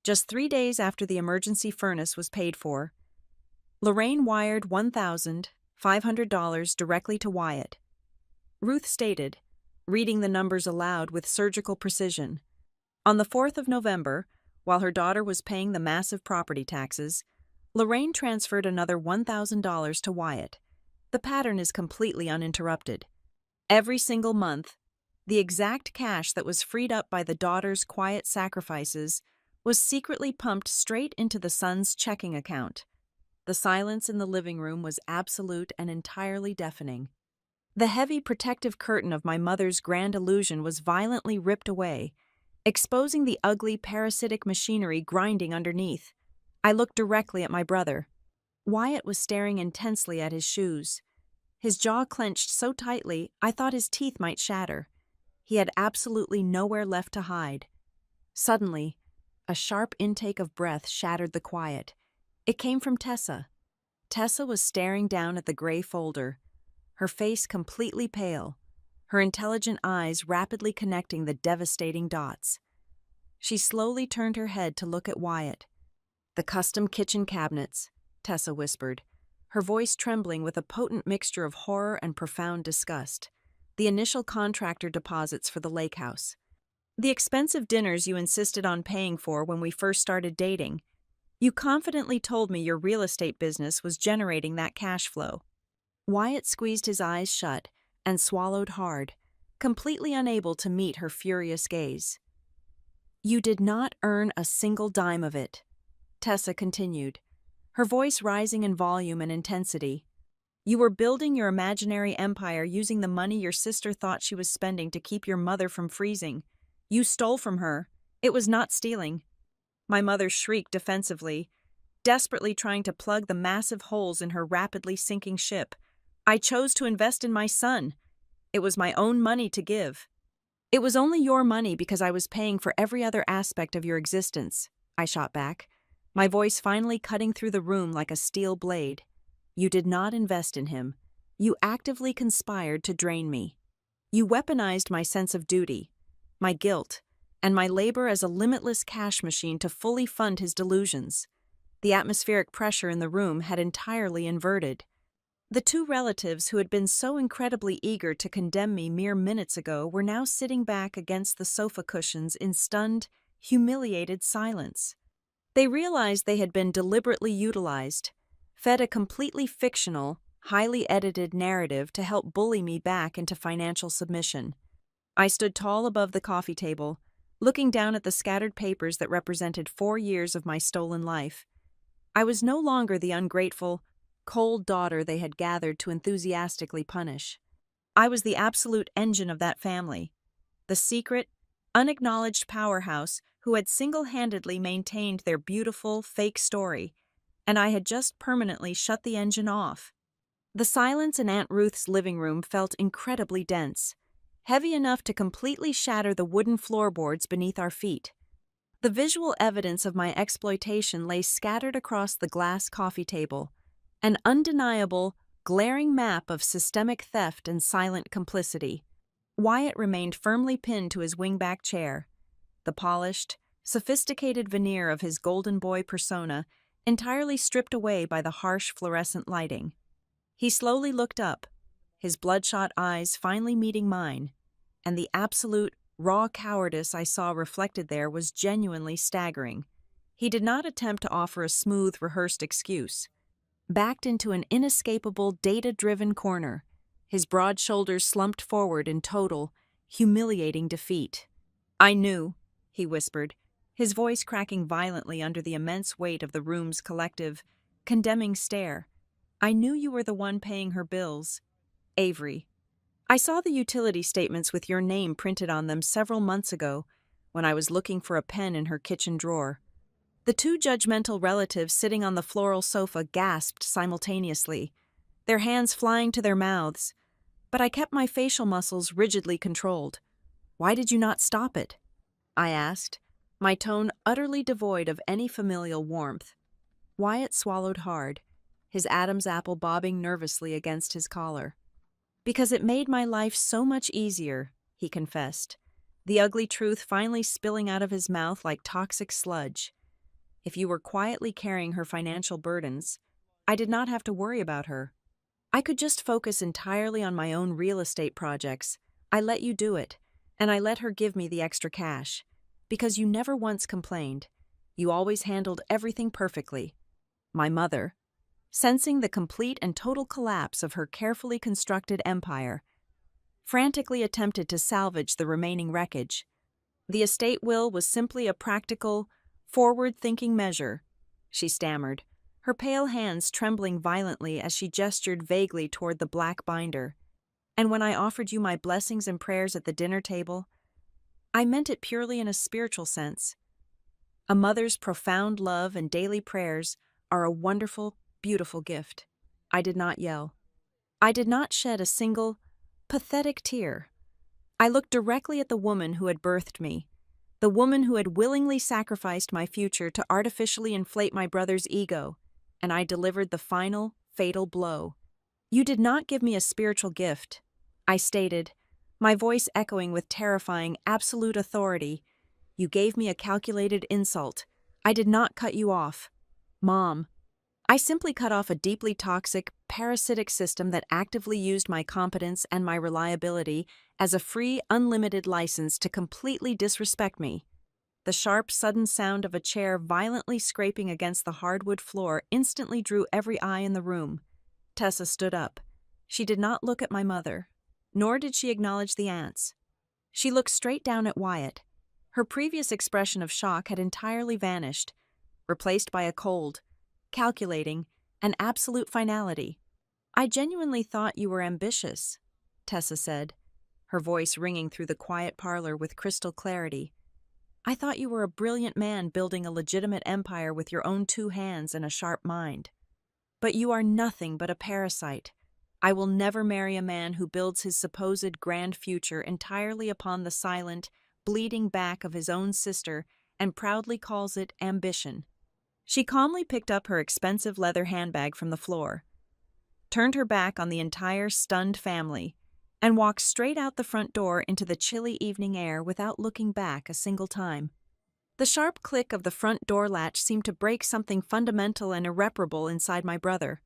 A: just 3 days after the emergency furnace was paid for, Lorraine wired $1,500 directly to Wyatt. Ruth stated, reading the numbers aloud with surgical precision. On the 4th of November, while her daughter was paying the massive property taxes, Lorraine transferred another $1,000 to Wyatt. The pattern is completely uninterrupted. Every single month, the exact cash that was freed up by the daughter's quiet sacrifices was secretly pumped straight into the son's checking account. The silence in the living room was absolute and entirely deafening. The heavy protective curtain of my mother's grand illusion was violently ripped away, exposing the ugly parasitic machinery grinding underneath. I looked directly at my brother. Wyatt was staring intensely at his shoes. His jaw clenched so tightly I thought his teeth might shatter. He had absolutely nowhere left to hide. Suddenly, a sharp intake of breath shattered the quiet. It came from Tessa. Tessa was staring down at the gray folder, her face completely pale, her intelligent eyes rapidly connecting the devastating dots. She slowly turned her head to look at Wyatt. "The custom kitchen cabinets," Tessa whispered, her voice trembling with a potent mixture of horror and profound disgust. "The initial contractor deposits for the lake house. The expensive dinners you insisted on paying for when we first started dating. You confidently told me your real estate business was generating that cash flow." Wyatt squeezed his eyes shut and swallowed hard, completely unable to meet her furious gaze. "You did not earn a single dime of it," Tessa continued, her voice rising in volume and intensity. "You were building your imaginary empire using the money your sister thought she was spending to keep your mother from freezing. You stole from her. It was not stealing." My mother shrieked defensively, desperately trying to plug the massive holes in her rapidly sinking ship. "I chose to invest in my son. It was my own money to give." "It was only your money because I was paying for every other aspect of your existence," I shot back, my voice finally cutting through the room like a steel blade. "You did not invest in him. You actively conspired to drain me. You weaponized my sense of duty, my guilt, and my labor as a limitless cash machine to fully fund his delusions." The atmospheric pressure in the room had entirely inverted. The two relatives who had been so incredibly eager to condemn me mere minutes ago were now sitting back against the sofa cushions in stunned, humiliated silence. They realized they had been deliberately utilized, fed a completely fictional, highly edited narrative to help bully me back into financial submission. I stood tall above the coffee table, looking down at the scattered papers that represented 4 years of my stolen life. I was no longer the ungrateful, cold daughter they had gathered to enthusiastically punish. I was the absolute engine of that family, the secret, unacknowledged powerhouse who had single-handedly maintained their beautiful, fake story, and I had just permanently shut the engine off. The silence in Aunt Ruth's living room felt incredibly dense, heavy enough to completely shatter the wooden floorboards beneath our feet. The visual evidence of my exploitation lay scattered across the glass coffee table, an undeniable, glaring map of systemic theft and silent complicity. Wyatt remained firmly pinned to his wingback chair, the polished, sophisticated veneer of his golden boy persona entirely stripped away by the harsh fluorescent lighting. He slowly looked up, his bloodshot eyes finally meeting mine, and the absolute, raw cowardice I saw reflected there was genuinely staggering. He did not attempt to offer a smooth, rehearsed excuse. Backed into an inescapable, data-driven corner, his broad shoulders slumped forward in total, humiliating defeat. "I knew," he whispered, his voice cracking violently under the immense weight of the room's collective, condemning stare. "I knew you were the one paying her bills. Avery. I saw the utility statements with your name printed on them several months ago. when I was looking for a pen in her kitchen drawer. The two judgmental relatives sitting on the floral sofa gasped simultaneously, their hands flying to their mouths, but I kept my facial muscles rigidly controlled. "Why did you not stop it?" I asked, my tone utterly devoid of any familial warmth. Wyatt swallowed hard, his Adam's apple bobbing nervously against his collar. "Because it made my life so much easier," he confessed, the ugly truth finally spilling out of his mouth like toxic sludge. "If you were quietly carrying her financial burdens, I did not have to worry about her. I could just focus entirely on my own real estate projects. I let you do it, and I let her give me the extra cash. Because you never once complained. You always handled everything perfectly." My mother, sensing the complete and total collapse of her carefully constructed empire, frantically attempted to salvage the remaining wreckage. "The estate will was simply a practical, forward-thinking measure," she stammered, her pale hands trembling violently as she gestured vaguely toward the black binder. "And when I offered you my blessings and prayers at the dinner table, I meant it purely in a spiritual sense. A mother's profound love and daily prayers are a wonderful, beautiful gift." I did not yell. I did not shed a single, pathetic tear. I looked directly at the woman who had birthed me, the woman who had willingly sacrificed my future to artificially inflate my brother's ego, and I delivered the final, fatal blow. "You did not give me a spiritual gift," I stated, my voice echoing with terrifying, absolute authority. "You gave me a calculated insult. I did not cut you off. Mom, I simply cut off a deeply toxic, parasitic system that actively used my competence and my reliability as a free, unlimited license to completely disrespect me." The sharp, sudden sound of a chair violently scraping against the hardwood floor instantly drew every eye in the room. Tessa stood up. She did not look at my mother, nor did she acknowledge the aunts. She looked straight down at Wyatt. Her previous expression of shock had entirely vanished, replaced by a cold, calculating, and absolute finality. "I genuinely thought you were ambitious," Tessa said, her voice ringing through the quiet parlor with crystal clarity. "I thought you were a brilliant man building a legitimate empire with your own two hands and a sharp mind. But you are nothing but a parasite. I will never marry a man who builds his supposed grand future entirely upon the silent, bleeding back of his own sister and proudly calls it ambition." She calmly picked up her expensive leather handbag from the floor, turned her back on the entire stunned family, and walked straight out the front door into the chilly evening air without looking back a single time. The sharp click of the front door latch seemed to break something fundamental and irreparable inside my brother.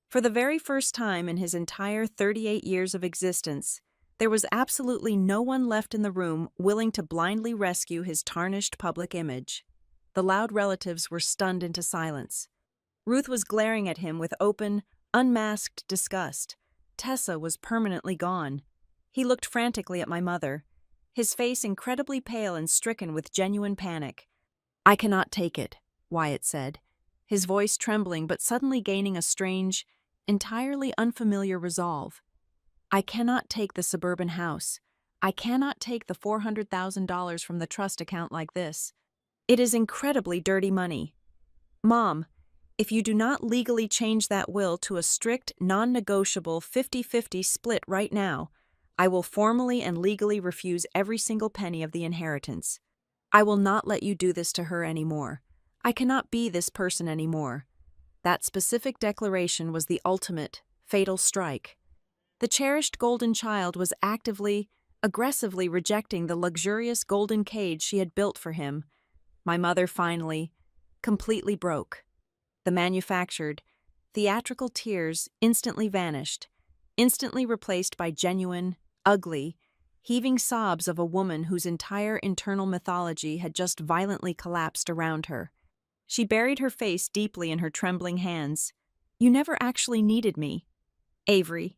A: For the very first time in his entire 38 years of existence, there was absolutely no one left in the room willing to blindly rescue his tarnished public image. The loud relatives were stunned into silence. Ruth was glaring at him with open, unmasked disgust. Tessa was permanently gone. He looked frantically at my mother, his face incredibly pale and stricken with genuine panic. "I cannot take it," Wyatt said, his voice trembling but suddenly gaining a strange, entirely unfamiliar resolve. "I cannot take the suburban house. I cannot take the $400,000 from the trust account like this. It is incredibly dirty money. Mom, if you do not legally change that will to a strict, non-negotiable 50-50 split right now, I will formally and legally refuse every single penny of the inheritance. I will not let you do this to her anymore. I cannot be this person anymore." That specific declaration was the ultimate, fatal strike. The cherished golden child was actively, aggressively rejecting the luxurious golden cage she had built for him. My mother finally, completely broke. The manufactured, theatrical tears instantly vanished, instantly replaced by genuine, ugly, heaving sobs of a woman whose entire internal mythology had just violently collapsed around her. She buried her face deeply in her trembling hands. "You never actually needed me, Avery,"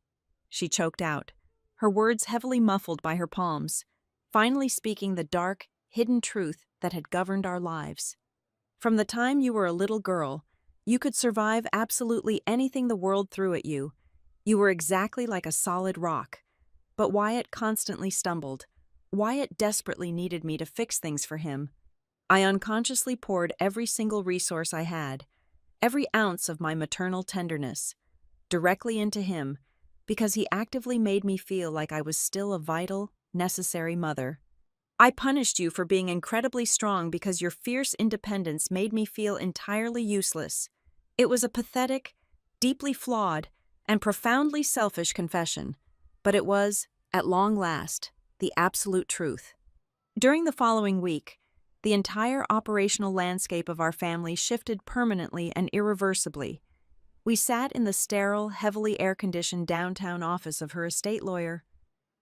A: she choked out, her words heavily muffled by her palms, finally speaking the dark, hidden truth that had governed our lives. "From the time you were a little girl, you could survive absolutely anything the world threw at you. You were exactly like a solid rock." But Wyatt constantly stumbled. Wyatt desperately needed me to fix things for him. I unconsciously poured every single resource I had, every ounce of my maternal tenderness, directly into him because he actively made me feel like I was still a vital, necessary mother. I punished you for being incredibly strong because your fierce independence made me feel entirely useless. It was a pathetic, deeply flawed, and profoundly selfish confession, but it was, at long last, the absolute truth. During the following week, the entire operational landscape of our family shifted permanently and irreversibly. We sat in the sterile, heavily air-conditioned downtown office of her estate lawyer.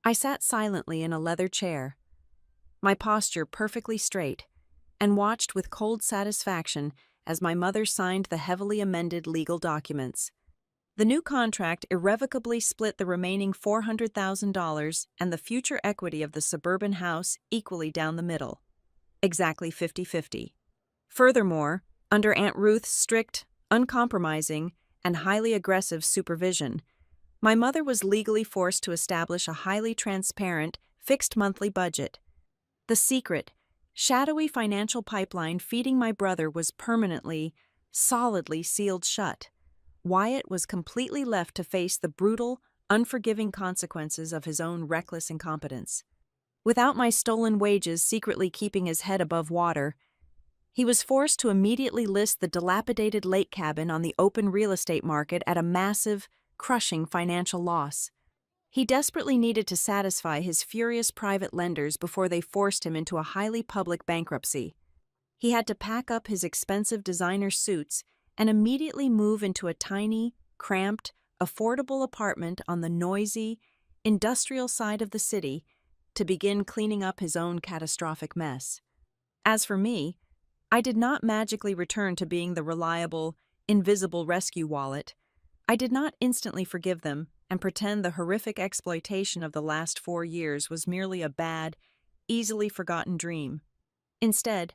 A: I sat silently in a leather chair, my posture perfectly straight, and watched with cold satisfaction as my mother signed the heavily amended legal documents. The new contract irrevocably split the remaining $400,000 and the future equity of the suburban house equally down the middle. Exactly 50-50. Furthermore, under Aunt Ruth's strict, uncompromising, and highly aggressive supervision, my mother was legally forced to establish a highly transparent, fixed monthly budget. The secret, shadowy financial pipeline feeding my brother was permanently, solidly sealed shut. Wyatt was completely left to face the brutal, unforgiving consequences of his own reckless incompetence. Without my stolen wages secretly keeping his head above water, he was forced to immediately list the dilapidated lake cabin on the open real estate market at a massive, crushing financial loss. He desperately needed to satisfy his furious private lenders before they forced him into a highly public bankruptcy. He had to pack up his expensive designer suits and immediately move into a tiny, cramped, affordable apartment on the noisy, industrial side of the city to begin cleaning up his own catastrophic mess. As for me, I did not magically return to being the reliable, invisible rescue wallet. I did not instantly forgive them and pretend the horrific exploitation of the last 4 years was merely a bad, easily forgotten dream. Instead,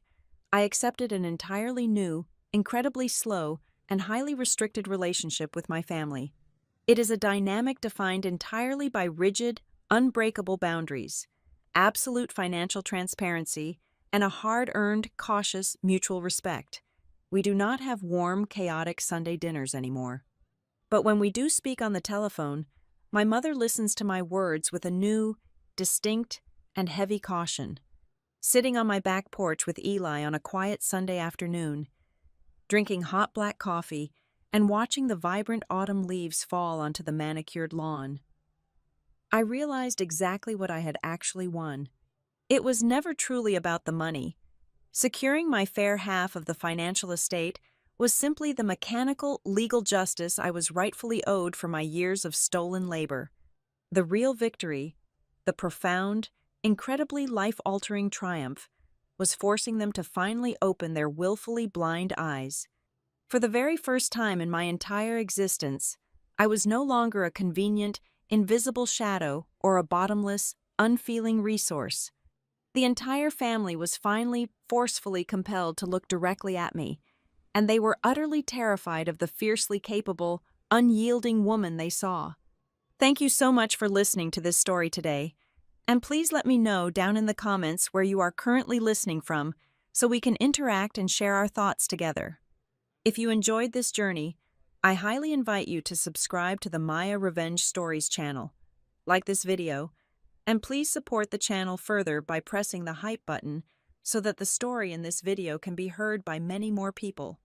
A: I accepted an entirely new, incredibly slow, and highly restricted relationship with my family. It is a dynamic defined entirely by rigid, unbreakable boundaries, absolute financial transparency, and a hard-earned, cautious, mutual respect. We do not have warm, chaotic Sunday dinners anymore. But when we do speak on the telephone, my mother listens to my words with a new, distinct, and heavy caution. Sitting on my back porch with Eli on a quiet Sunday afternoon, drinking hot black coffee, and watching the vibrant autumn leaves fall onto the manicured lawn, I realized exactly what I had actually won. It was never truly about the money. Securing my fair half of the financial estate was simply the mechanical, legal justice I was rightfully owed for my years of stolen labor. The real victory, the profound, incredibly life-altering triumph, was forcing them to finally open their willfully blind eyes. For the very first time in my entire existence, I was no longer a convenient, invisible shadow or a bottomless, unfeeling resource. The entire family was finally forcefully compelled to look directly at me, and they were utterly terrified of the fiercely capable, unyielding woman they saw. Thank you so much for listening to this story today, and please let me know down in the comments where you are currently listening from so we can interact and share our thoughts together. If you enjoyed this journey, I highly invite you to subscribe to the Maya Revenge Stories channel, like this video, and please support the channel further by pressing the hype button so that the story in this video can be heard by many more people.